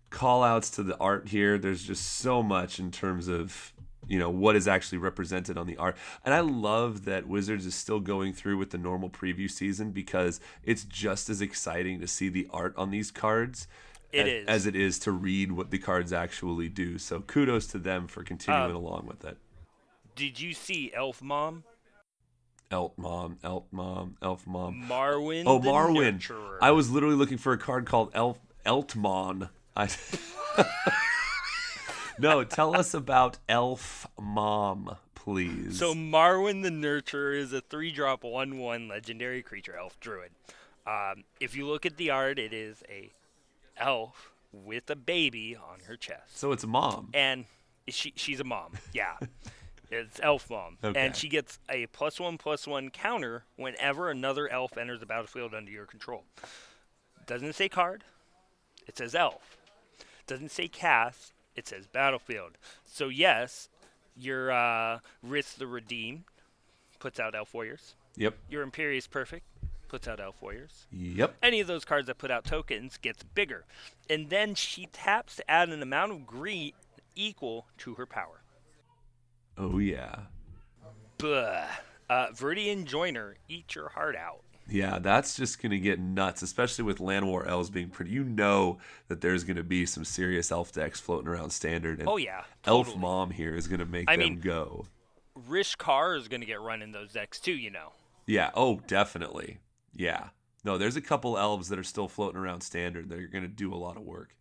call outs to the art here. There's just so much in terms of, you know, what is actually represented on the art. And I love that Wizards is still going through with the normal preview season because it's just as exciting to see the art on these cards as it is to read what the cards actually do. So kudos to them for continuing along with it. Did you see Elf Mom? Elf Mom. Marwyn. Oh, the Marwyn. Nurturer. I was literally looking for a card called Eltmon. No, tell us about Elf Mom, please. So Marwyn the Nurturer is a 3-drop 1/1 legendary creature elf druid. If you look at the art, it is a elf with a baby on her chest. So it's a mom. And she's a mom. Yeah. It's elf mom. Okay. And she gets a +1/+1 counter whenever another elf enters the battlefield under your control. Doesn't say card. It says elf. Doesn't say cast. It says battlefield. So yes, your Risk the Redeemed puts out elf warriors. Yep. Your Imperious Perfect puts out elf warriors. Yep. Any of those cards that put out tokens gets bigger. And then she taps to add an amount of green equal to her power. Oh, yeah. Buh. Viridian Joiner, eat your heart out. Yeah, that's just going to get nuts, especially with Land War Elves being pretty. You know that there's going to be some serious elf decks floating around Standard. And Oh, yeah. Elf Totally. Mom here is going to make them go. Rish Carr is going to get run in those decks, too, you know. Yeah, oh, definitely. Yeah. No, there's a couple elves that are still floating around Standard that are going to do a lot of work.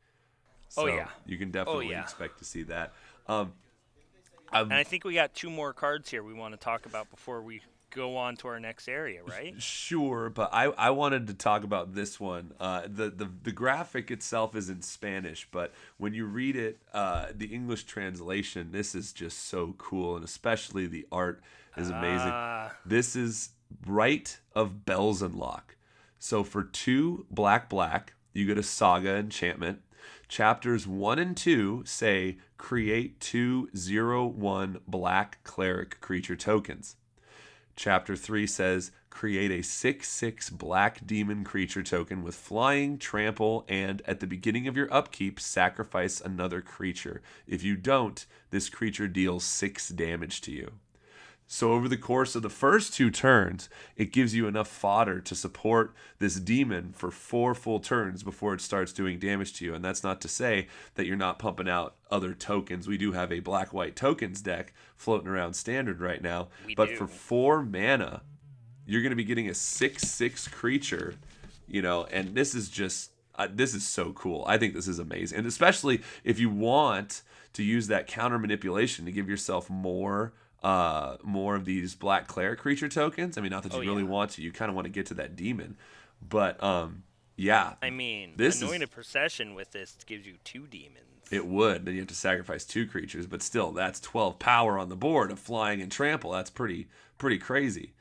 So yeah. You can definitely expect to see that. And I think we got 2 more cards here we want to talk about before we go on to our next area, right? Sure, but I wanted to talk about this one. The graphic itself is in Spanish, but when you read it, the English translation, this is just so cool, and especially the art is amazing. This is Rite of Belzenlock. So for 2 black, you get a Saga enchantment. Chapters 1 and 2 say create 2 0/1 black cleric creature tokens. Chapter 3 says create a 6/6 black demon creature token with flying, trample, and at the beginning of your upkeep, sacrifice another creature. If you don't, this creature deals 6 damage to you. So over the course of the first 2 turns, it gives you enough fodder to support this demon for 4 full turns before it starts doing damage to you. And that's not to say that you're not pumping out other tokens. We do have a black-white tokens deck floating around Standard right now. But for 4 mana, you're going to be getting a 6/6 creature, you know, and this is just, this is so cool. I think this is amazing. And especially if you want to use that counter manipulation to give yourself more of these black cleric creature tokens. I mean, not that you really want to. You kind of want to get to that demon. But, yeah. I mean, this Anointed Procession with this gives you 2 demons. It would. Then you have to sacrifice 2 creatures. But still, that's 12 power on the board of flying and trample. That's pretty crazy.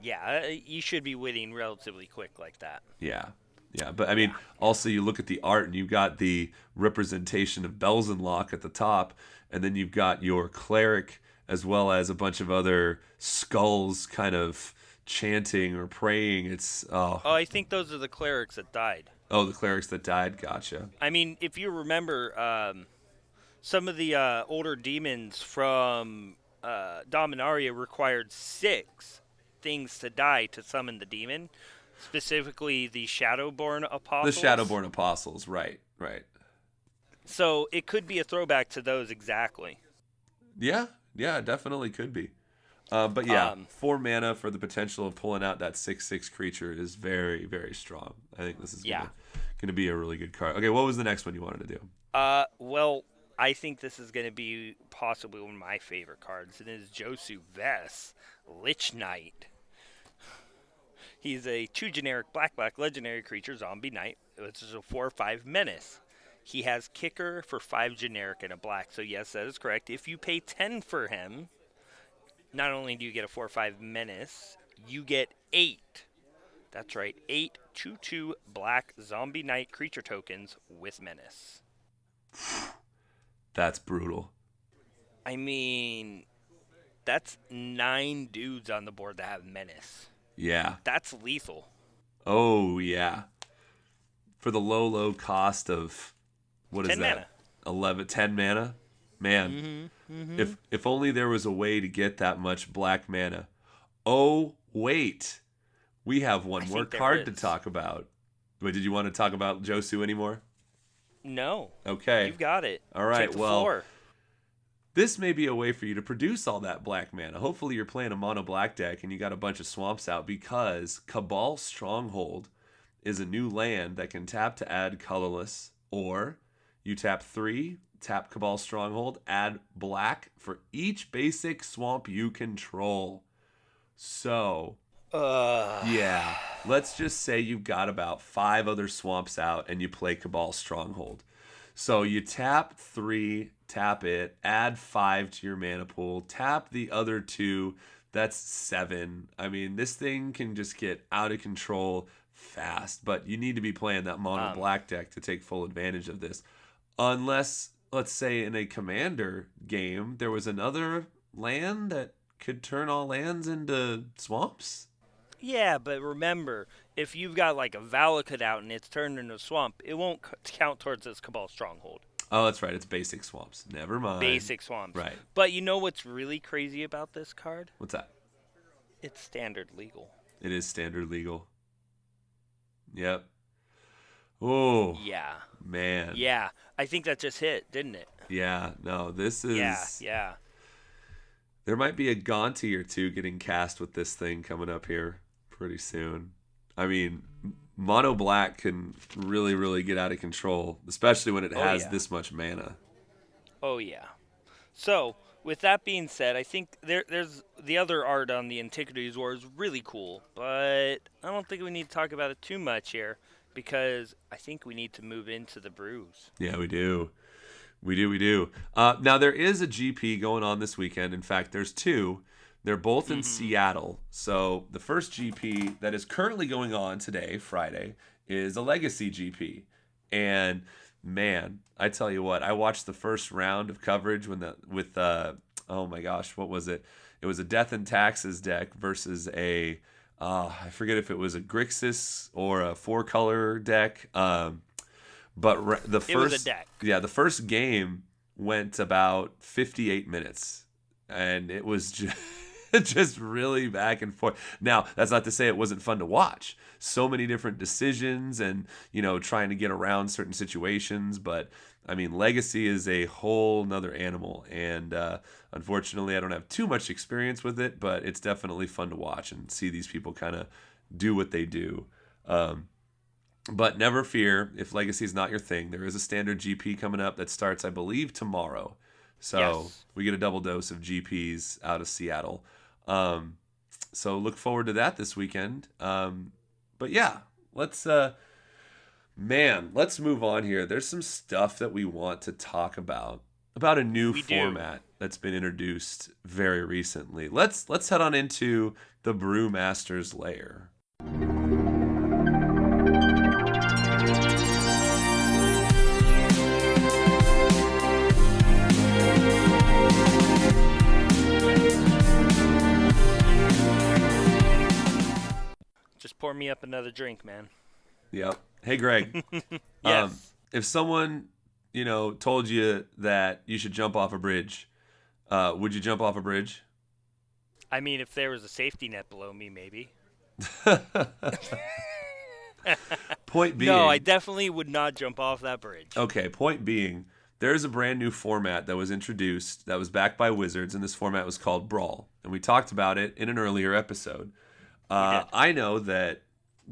Yeah, you should be winning relatively quick like that. Yeah. Yeah, but I mean, also you look at the art and you've got the representation of Belzenlock at the top, and then you've got your cleric as well as a bunch of other skulls kind of chanting or praying. It's I think those are the clerics that died. Oh, the clerics that died. Gotcha. I mean, if you remember, some of the older demons from Dominaria required 6 things to die to summon the demon, specifically the Shadowborn Apostles. The Shadowborn Apostles, right. So it could be a throwback to those exactly. Yeah, it definitely could be. But yeah, 4 mana for the potential of pulling out that 6/6 creature is very, very strong. I think this is going to be a really good card. Okay, what was the next one you wanted to do? Well, I think this is going to be possibly one of my favorite cards. It is Josu Vess, Lich Knight. He's a 2 generic black legendary creature, zombie knight. Which is a 4/5 menace. He has kicker for 5 generic and a black. So yes, that is correct. If you pay 10 for him, not only do you get a 4/5 menace, you get 8. That's right, 8 2/2 black zombie knight creature tokens with menace. That's brutal. I mean, that's 9 dudes on the board that have menace. Yeah. That's lethal. Oh, yeah. For the low cost of, what is 10 that? mana. 10 mana? Man, if only there was a way to get that much black mana. Oh, wait. We have one more card to talk about. Wait, did you want to talk about Josu anymore? No. Okay. You've got it. All right, Take the floor. This may be a way for you to produce all that black mana. Hopefully you're playing a mono black deck and you got a bunch of swamps out, because Cabal Stronghold is a new land that can tap to add colorless, or you tap 3 tap Cabal Stronghold, add black for each basic swamp you control. So, yeah, let's just say you've got about 5 other swamps out and you play Cabal Stronghold. So you tap 3, tap it, add 5 to your mana pool, tap the other 2, that's 7. I mean, this thing can just get out of control fast, but you need to be playing that mono black deck to take full advantage of this. Unless, let's say, in a commander game, there was another land that could turn all lands into swamps. Yeah, but remember, if you've got like a Valakut out and it's turned into a swamp, it won't count towards this Cabal Stronghold. Oh, that's right. It's basic swamps. Never mind. Basic swamps. Right. But you know what's really crazy about this card? What's that? It's standard legal. It is standard legal. Yep. Oh. Yeah. Man. Yeah. I think that just hit, didn't it? Yeah. No, this is... Yeah. There might be a Gonti or 2 getting cast with this thing coming up here pretty soon. I mean, mono black can really, really get out of control, especially when it has this much mana. Oh, yeah. So, with that being said, I think there's the other art on the Antiquities War is really cool, but I don't think we need to talk about it too much here because I think we need to move into the brews. Yeah, we do. We do. Now, there is a GP going on this weekend. In fact, there's 2. They're both in Seattle. So the first GP that is currently going on today, Friday, is a Legacy GP. And, man, I tell you what, I watched the first round of coverage oh my gosh, what was it? It was a Death and Taxes deck versus I forget if it was a Grixis or a 4-color deck. But the first, it was a deck. Yeah, the first game went about 58 minutes, and it was just really back and forth. Now, that's not to say it wasn't fun to watch. So many different decisions, and trying to get around certain situations. But I mean, Legacy is a whole nother animal, and unfortunately, I don't have too much experience with it. But it's definitely fun to watch and see these people kind of do what they do. But never fear, if Legacy is not your thing, there is a standard GP coming up that starts, I believe, tomorrow. So we get a double dose of GPs out of Seattle. So look forward to that this weekend. But yeah, let's move on here. There's some stuff that we want to talk about a new format that's been introduced very recently. Let's head on into the Brewmaster's Lair. Just pour me up another drink, man. Yep. Hey, Greg. Yes. If someone, told you that you should jump off a bridge, would you jump off a bridge? I mean, if there was a safety net below me, maybe. Point being... No, I definitely would not jump off that bridge. Okay, point being, there's a brand new format that was introduced that was backed by Wizards, and this format was called Brawl. And we talked about it in an earlier episode. I know that,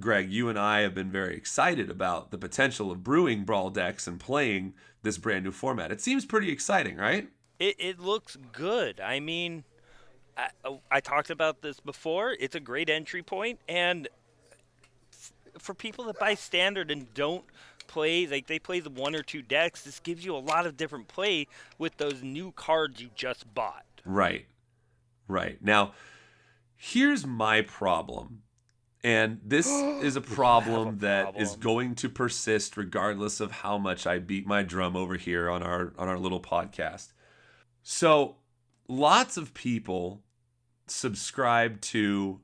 Greg, you and I have been very excited about the potential of brewing Brawl decks and playing this brand new format. It seems pretty exciting, right? It looks good. I mean, I talked about this before. It's a great entry point, and for people that buy standard and don't play, like they play the 1 or 2 decks, this gives you a lot of different play with those new cards you just bought. Right. Now, here's my problem. And this is a problem that is going to persist regardless of how much I beat my drum over here on our little podcast. So, lots of people subscribe to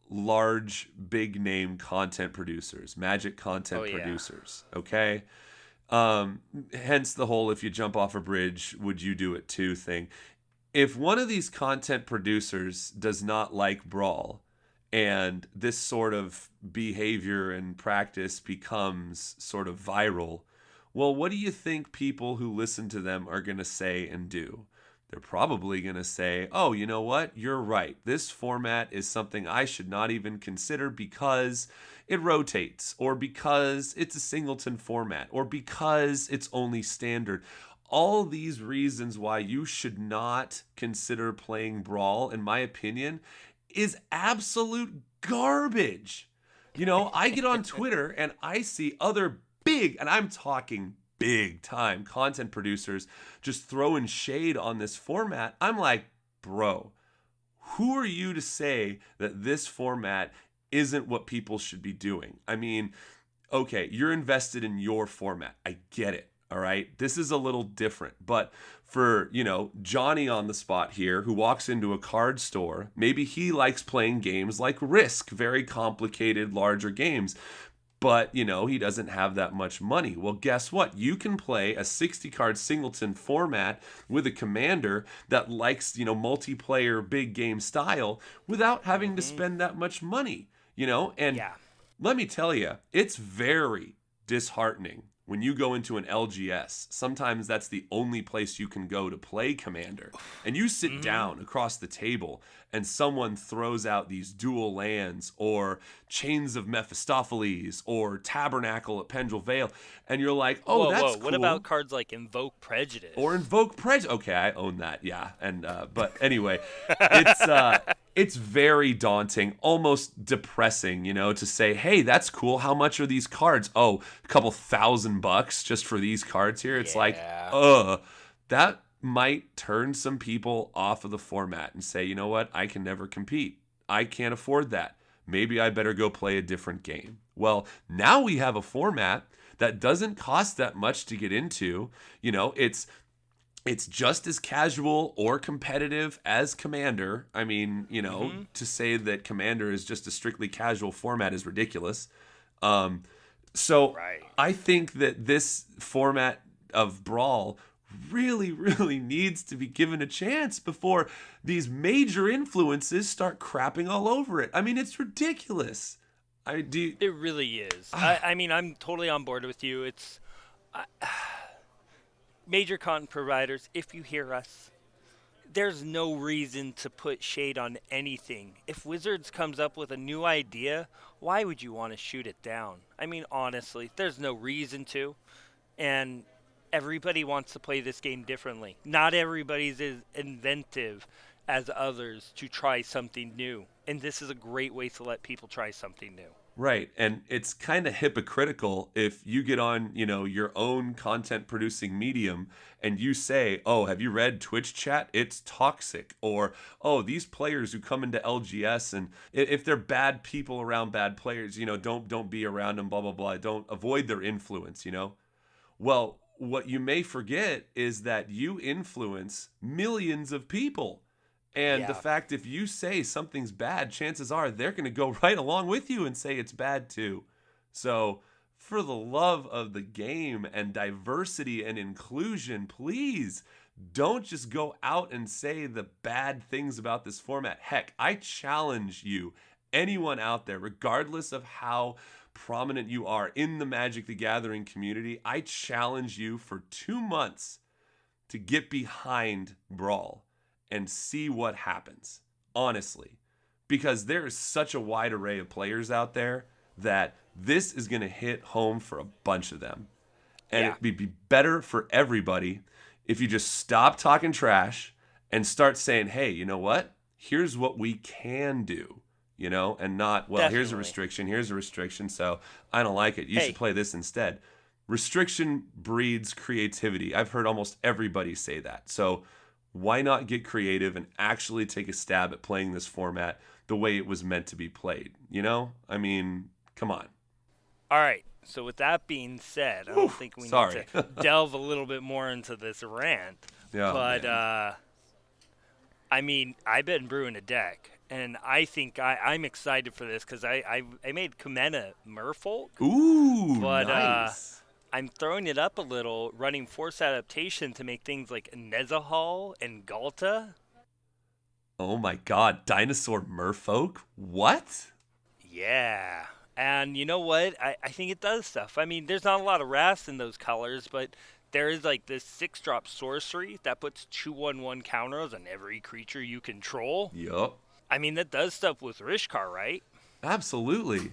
large, big name content producers, Magic content producers, okay? Hence the whole if you jump off a bridge, would you do it too thing. If one of these content producers does not like Brawl, and this sort of behavior and practice becomes sort of viral, well, what do you think people who listen to them are going to say and do? They're probably going to say, oh, you know what? You're right. This format is something I should not even consider because it rotates, or because it's a singleton format, or because it's only standard. all these reasons why you should not consider playing Brawl, in my opinion, is absolute garbage. You know, I get on Twitter and I see other big, and I'm talking big time content producers just throwing shade on this format. I'm like, bro, who are you to say that this format isn't what people should be doing? I mean, okay, you're invested in your format. I get it. All right. This is a little different. But for, Johnny on the spot here who walks into a card store, maybe he likes playing games like Risk, very complicated, larger games. But, he doesn't have that much money. Well, guess what? You can play a 60 card singleton format with a commander that likes, multiplayer big game style without having to spend that much money, And Yeah. let me tell you, it's very disheartening when you go into an LGS. Sometimes that's the only place you can go to play Commander. And you sit down across the table and someone throws out these dual lands or Chains of Mephistopheles or Tabernacle at Pendrell Vale. And you're like, oh, Whoa, that's whoa. cool. What about cards like Invoke Prejudice? Or Invoke Prejudice. Okay, I own that, yeah. And but anyway, it's very daunting, almost depressing, to say, hey, that's cool. How much are these cards? Oh, a couple $1,000 just for these cards here. It's like, that might turn some people off of the format and say, you know what? I can never compete. I can't afford that. Maybe I better go play a different game. Well, now we have a format that doesn't cost that much to get into. It's just as casual or competitive as Commander. I mean, to say that Commander is just a strictly casual format is ridiculous. So Right. I think that this format of Brawl really, really needs to be given a chance before these major influences start crapping all over it. I mean, it's ridiculous. It really is. I mean, I'm totally on board with you. It's major content providers, if you hear us, there's no reason to put shade on anything. If Wizards comes up with a new idea, why would you want to shoot it down? I mean, honestly, there's no reason to. And everybody wants to play this game differently. Not everybody's as inventive as others to try something new. And this is a great way to let people try something new. Right. And it's kind of hypocritical if you get on, your own content producing medium and you say, oh, have you read Twitch chat? It's toxic. Or, oh, these players who come into LGS and if they're bad people around bad players, don't be around them, blah, blah, blah. Don't avoid their influence, Well, what you may forget is that you influence millions of people. And the fact if you say something's bad, chances are they're going to go right along with you and say it's bad too. So for the love of the game and diversity and inclusion, please don't just go out and say the bad things about this format. Heck, I challenge you, anyone out there, regardless of how prominent you are in the Magic the Gathering community, I challenge you for 2 months to get behind Brawl and see what happens, honestly. Because there is such a wide array of players out there that this is going to hit home for a bunch of them. And it'd be better for everybody if you just stop talking trash and start saying, hey, you know what? Here's what we can do, and not, well, here's a restriction, so I don't like it. You should play this instead. Restriction breeds creativity. I've heard almost everybody say that. So why not get creative and actually take a stab at playing this format the way it was meant to be played? I mean, come on. All right. So with that being said, I don't think we need to delve a little bit more into this rant. Yeah, but, I mean, I've been brewing a deck, and I think I'm excited for this because I made Kumena Merfolk. Ooh, but, nice. I'm throwing it up a little, running Force Adaptation to make things like Nezahal and Galta. Oh my god, Dinosaur Merfolk? What? Yeah. And you know what? I think it does stuff. I mean, there's not a lot of Wrath in those colors, but there is like this 6-drop sorcery that puts 2/1/1 counters on every creature you control. Yup. I mean, that does stuff with Rishkar, right? Absolutely.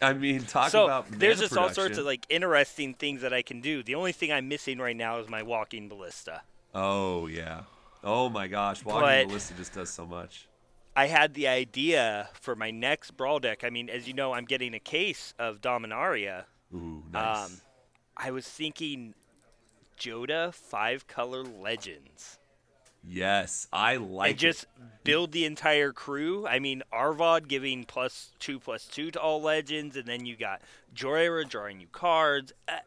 I mean, talk So about mana there's just all sorts production. of like interesting things that I can do. The only thing I'm missing right now is my walking ballista. Oh yeah. Oh my gosh, walking But ballista just does so much. I had the idea for my next Brawl deck. I mean, as you know, I'm getting a case of Dominaria. Ooh, Um, nice. I was thinking Joda 5-color legends. Yes, I And like it. just build the entire crew. I mean, Arvod giving +2/+2 to all legends, and then you got Jorah drawing you cards. I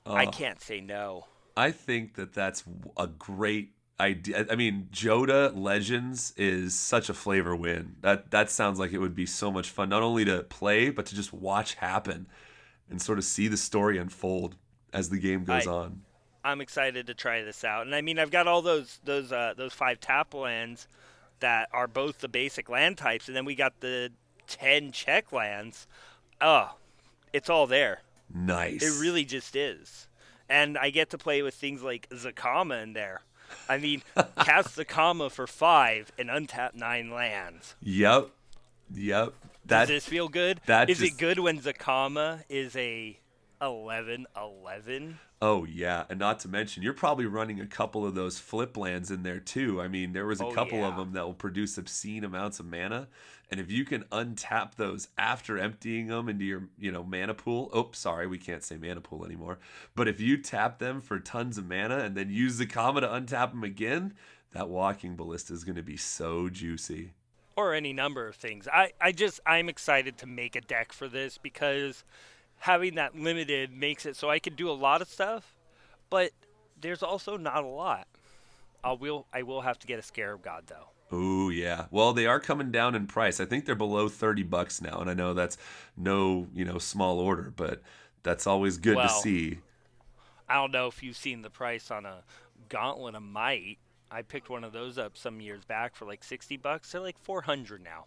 Oh, can't say no. I think that that's a great idea. I mean, Joda Legends is such a flavor win. That sounds like it would be so much fun, not only to play but to just watch happen and sort of see the story unfold as the game goes I on. I'm excited to try this out. And I mean, I've got all those 5 tap lands that are both the basic land types, and then we got the 10 check lands. Oh, it's all there. It Nice. really just is. And I get to play with things like Zakama in there. I mean, cast Zakama for 5 and untap 9 lands. Yep. Yep. Does That this feel good? that Is it just good when Zakama is a 11/11? Oh yeah, and not to mention you're probably running a couple of those flip lands in there too. I mean, there was a Oh couple of yeah. them that will produce obscene amounts of mana, and if you can untap those after emptying them into your, mana pool. Oh, sorry, we can't say mana pool anymore. But if you tap them for tons of mana and then use the comma to untap them again, that walking ballista is going to be so juicy. Or any number of things. I'm excited to make a deck for this because having that limited makes it so I can do a lot of stuff, but there's also not a lot. I will have to get a Scarab God though. Oh yeah. Well, they are coming down in price. I think they're below $30 now, and I know that's no, small order, but that's always good to Well, see. I don't know if you've seen the price on a Gauntlet of Might. I picked one of those up some years back for like $60. They're like 400 now.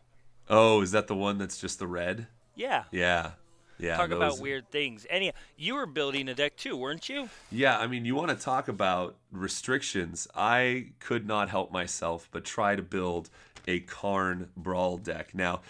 Oh, is that the one that's just the red? Yeah. Yeah. Yeah, Talk about those. weird things. And you were building a deck too, weren't you? Yeah, I mean, you want to talk about restrictions. I could not help myself but try to build a Karn Brawl deck. Now,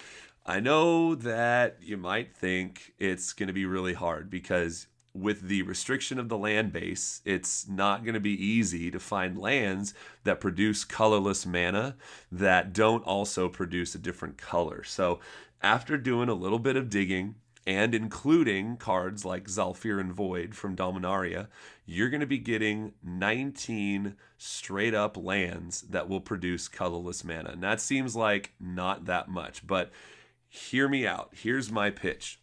I know that you might think it's going to be really hard because with the restriction of the land base, it's not going to be easy to find lands that produce colorless mana that don't also produce a different color. So, after doing a little bit of digging, and including cards like Zalfirin Void from Dominaria, you're going to be getting 19 straight up lands that will produce colorless mana. And that seems like not that much, but hear me out. Here's my pitch.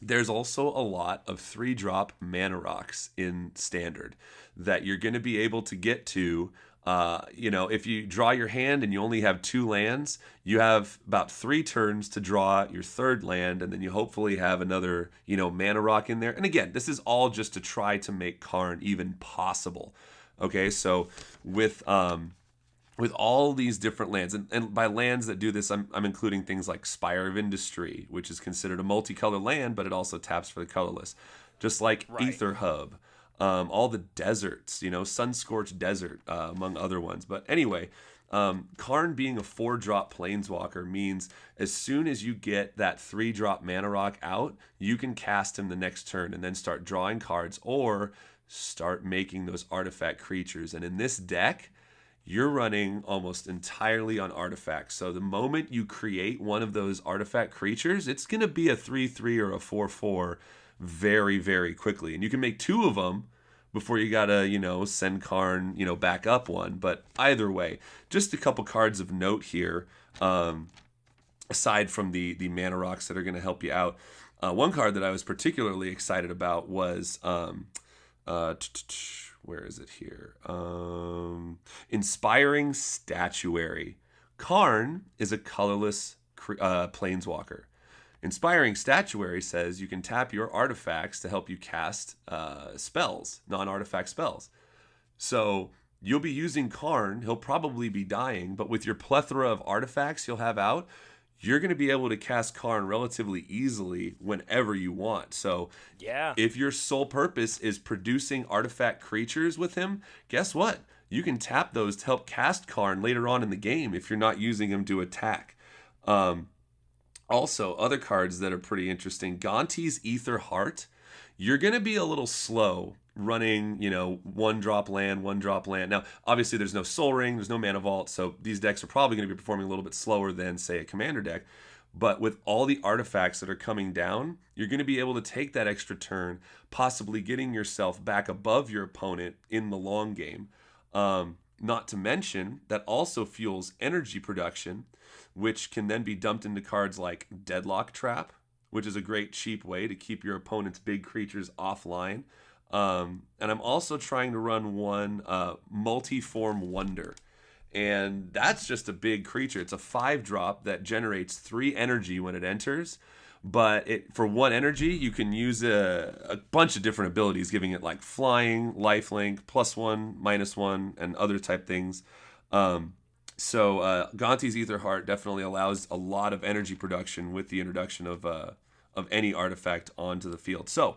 There's also a lot of 3-drop mana rocks in standard that you're going to be able to get to. If you draw your hand and you only have 2 lands, you have about 3 turns to draw your third land, and then you hopefully have another, mana rock in there. And again, this is all just to try to make Karn even possible. Okay, so with all these different lands, and by lands that do this, I'm including things like Spire of Industry, which is considered a multicolor land, but it also taps for the colorless. Just like Right. Aether Hub, all the deserts, Sun-Scorched Desert, among other ones. But anyway, Karn being a 4-drop planeswalker means as soon as you get that 3-drop mana rock out, you can cast him the next turn and then start drawing cards or start making those artifact creatures. And in this deck, you're running almost entirely on artifacts. So the moment you create one of those artifact creatures, it's going to be a 3/3 or a 4/4 very, very quickly. And you can make 2 of them before you got to, send Karn, back up one. But either way, just a couple cards of note here, aside from the mana rocks that are going to help you out. One card that I was particularly excited about was where is it here? Inspiring Statuary. Karn is a colorless planeswalker. Inspiring Statuary says you can tap your artifacts to help you cast spells, non-artifact spells. So you'll be using Karn. He'll probably be dying, but with your plethora of artifacts you'll have out, you're going to be able to cast Karn relatively easily whenever you want. So Yeah. if your sole purpose is producing artifact creatures with him, guess what? You can tap those to help cast Karn later on in the game if you're not using him to attack. Also, other cards that are pretty interesting. Gonti's Ether Heart. You're going to be a little slow running, one drop land, one drop land. Now, obviously, there's no Soul Ring, there's no Mana Vault, so these decks are probably going to be performing a little bit slower than, say, a Commander deck. But with all the artifacts that are coming down, you're going to be able to take that extra turn, possibly getting yourself back above your opponent in the long game. Not to mention, that also fuels energy production, which can then be dumped into cards like Deadlock Trap, which is a great cheap way to keep your opponent's big creatures offline. And I'm also trying to run one Multiform Wonder. And that's just a big creature. It's a 5-drop that generates 3 energy when it enters. But for 1 energy, you can use a bunch of different abilities, giving it like flying, lifelink, +1, -1, and other type things. So Gonti's Ether Heart definitely allows a lot of energy production with the introduction of any artifact onto the field. So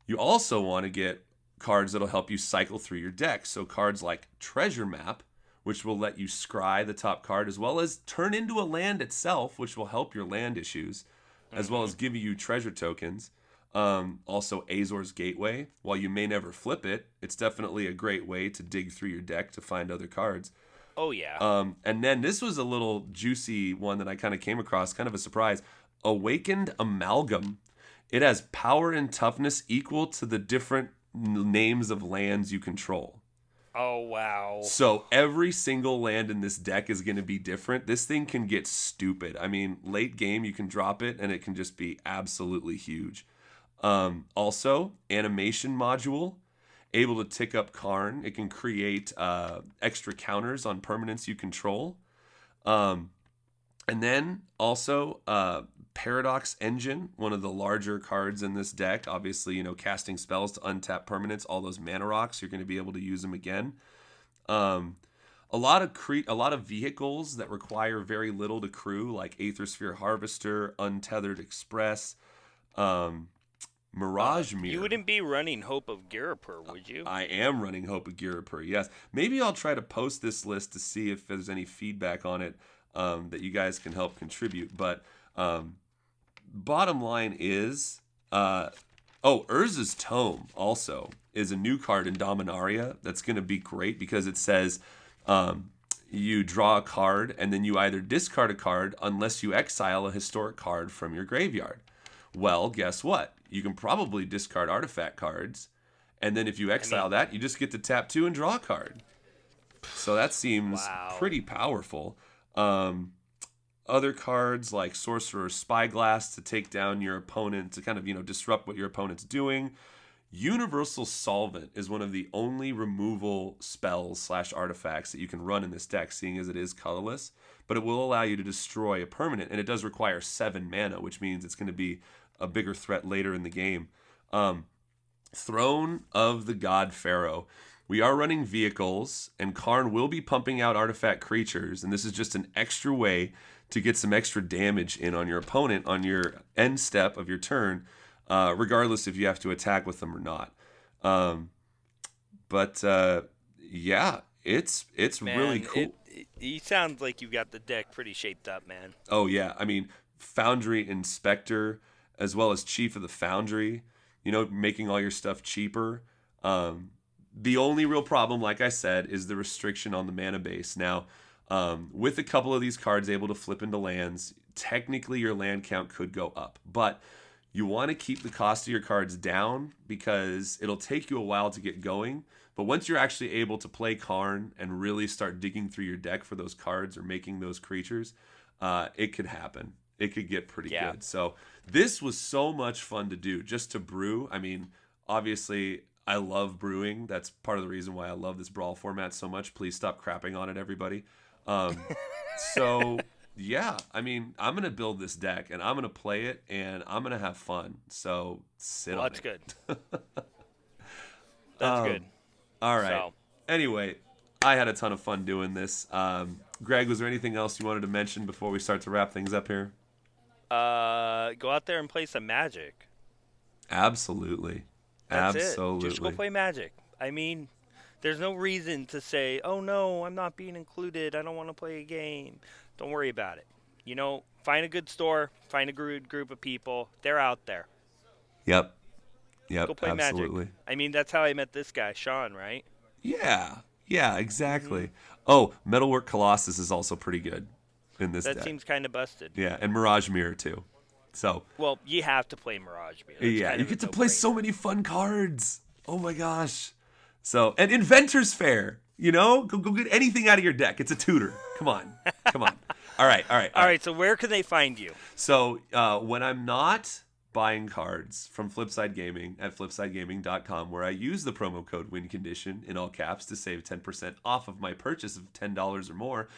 you also want to get cards that'll help you cycle through your deck. So cards like Treasure Map, which will let you scry the top card, as well as turn into a land itself, which will help your land issues, as well as give you treasure tokens. Also, Azor's Gateway. While you may never flip it, it's definitely a great way to dig through your deck to find other cards. Oh, yeah. And then this was a little juicy one that I kind of came across, kind of a surprise. Awakened Amalgam. It has power and toughness equal to the different names of lands you control. Oh, wow. So every single land in this deck is going to be different. This thing can get stupid. I mean, late game, you can drop it, and it can just be absolutely huge. Also, Animation Module. Able to tick up Karn. It can create extra counters on permanents you control. And then also Paradox Engine, one of the larger cards in this deck. Obviously, casting spells to untap permanents, all those mana rocks, you're going to be able to use them again. A lot of vehicles that require very little to crew, like Aethersphere Harvester, Untethered Express, Mirage Mirror. You wouldn't be running Hope of Girapur, would you? I am running Hope of Girapur, yes. Maybe I'll try to post this list to see if there's any feedback on it that you guys can help contribute. But bottom line is, Urza's Tome also is a new card in Dominaria that's going to be great because it says you draw a card and then you either discard a card unless you exile a historic card from your graveyard. Well, guess what? You can probably discard artifact cards, and then if you exile that, you just get to tap 2 and draw a card. So that seems pretty powerful. Other cards like Sorcerer's Spyglass to take down your opponent, to kind of, disrupt what your opponent's doing. Universal Solvent is one of the only removal spells / artifacts that you can run in this deck, seeing as it is colorless. But it will allow you to destroy a permanent, and it does require 7 mana, which means it's going to be a bigger threat later in the game. Throne of the God Pharaoh. We are running vehicles, and Karn will be pumping out artifact creatures, and this is just an extra way to get some extra damage in on your opponent on your end step of your turn, regardless if you have to attack with them or not. Yeah, it's man, really cool. You sound like you got the deck pretty shaped up, man. Oh, yeah. I mean, Foundry Inspector, as well as Chief of the Foundry, making all your stuff cheaper. The only real problem, like I said, is the restriction on the mana base. Now, with a couple of these cards able to flip into lands, technically your land count could go up. But you want to keep the cost of your cards down because it'll take you a while to get going. But once you're actually able to play Karn and really start digging through your deck for those cards or making those creatures, it could happen. It could get pretty good. So this was so much fun to do, just to brew. I mean, obviously, I love brewing. That's part of the reason why I love this Brawl format so much. Please stop crapping on it, everybody. So, yeah, I mean, I'm going to build this deck, and I'm going to play it, and I'm going to have fun. So, sit on it. That's good. That's good. All right. So. Anyway, I had a ton of fun doing this. Greg, was there anything else you wanted to mention before we start to wrap things up here? Go out there and play some Magic. Absolutely. That's Absolutely. It. Just go play Magic. I mean, there's no reason to say, oh, no, I'm not being included. I don't want to play a game. Don't worry about it. Find a good store. Find a good group of people. They're out there. Yep. Go play Absolutely. Magic. I mean, that's how I met this guy, Sean, right? Yeah. Yeah, exactly. Mm-hmm. Oh, Metalwork Colossus is also pretty good in this That deck. seems kind of busted. Yeah, and Mirage Mirror too. So, Well, you have to play Mirage Mirror. That's yeah, kind you of get a to play so no-brainer. many fun cards. Oh my gosh. So, and Inventor's Fair. Go get anything out of your deck. It's a tutor. Come on. Come on. All right. All right, so where can they find you? So when I'm not buying cards from Flipside Gaming at flipsidegaming.com, where I use the promo code WINCONDITION in all caps to save 10% off of my purchase of $10 or more,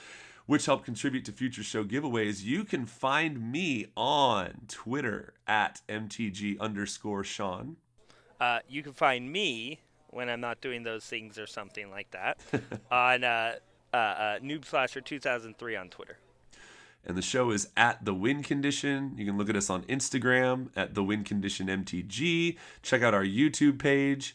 which help contribute to future show giveaways, you can find me on Twitter at MTG_Sean. You can find me when I'm not doing those things or something like that on Noob/2003 on Twitter. And the show is at The Win Condition. You can look at us on Instagram at The Win Condition MTG. Check out our YouTube page.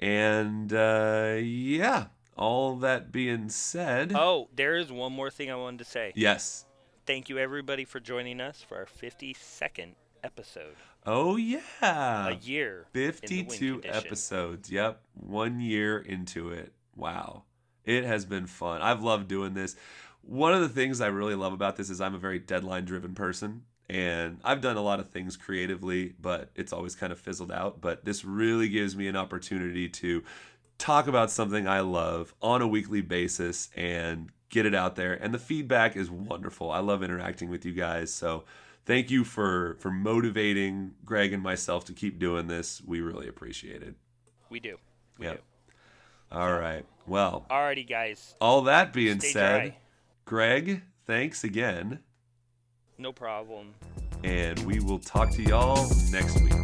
And yeah, all that being said. Oh, there is one more thing I wanted to say. Yes. Thank you, everybody, for joining us for our 52nd episode. Oh, yeah. A year. 52 episodes. Yep. 1 year into it. Wow. It has been fun. I've loved doing this. One of the things I really love about this is I'm a very deadline-driven person, and I've done a lot of things creatively, but it's always kind of fizzled out. But this really gives me an opportunity to talk about something I love on a weekly basis and get it out there. And the feedback is wonderful. I love interacting with you guys. So thank you for motivating Greg and myself to keep doing this. We really appreciate it. We do. We Yep. do. All right. Well, Alrighty, guys. all that being Stay said, dry. Greg, thanks again. No problem. And we will talk to y'all next week.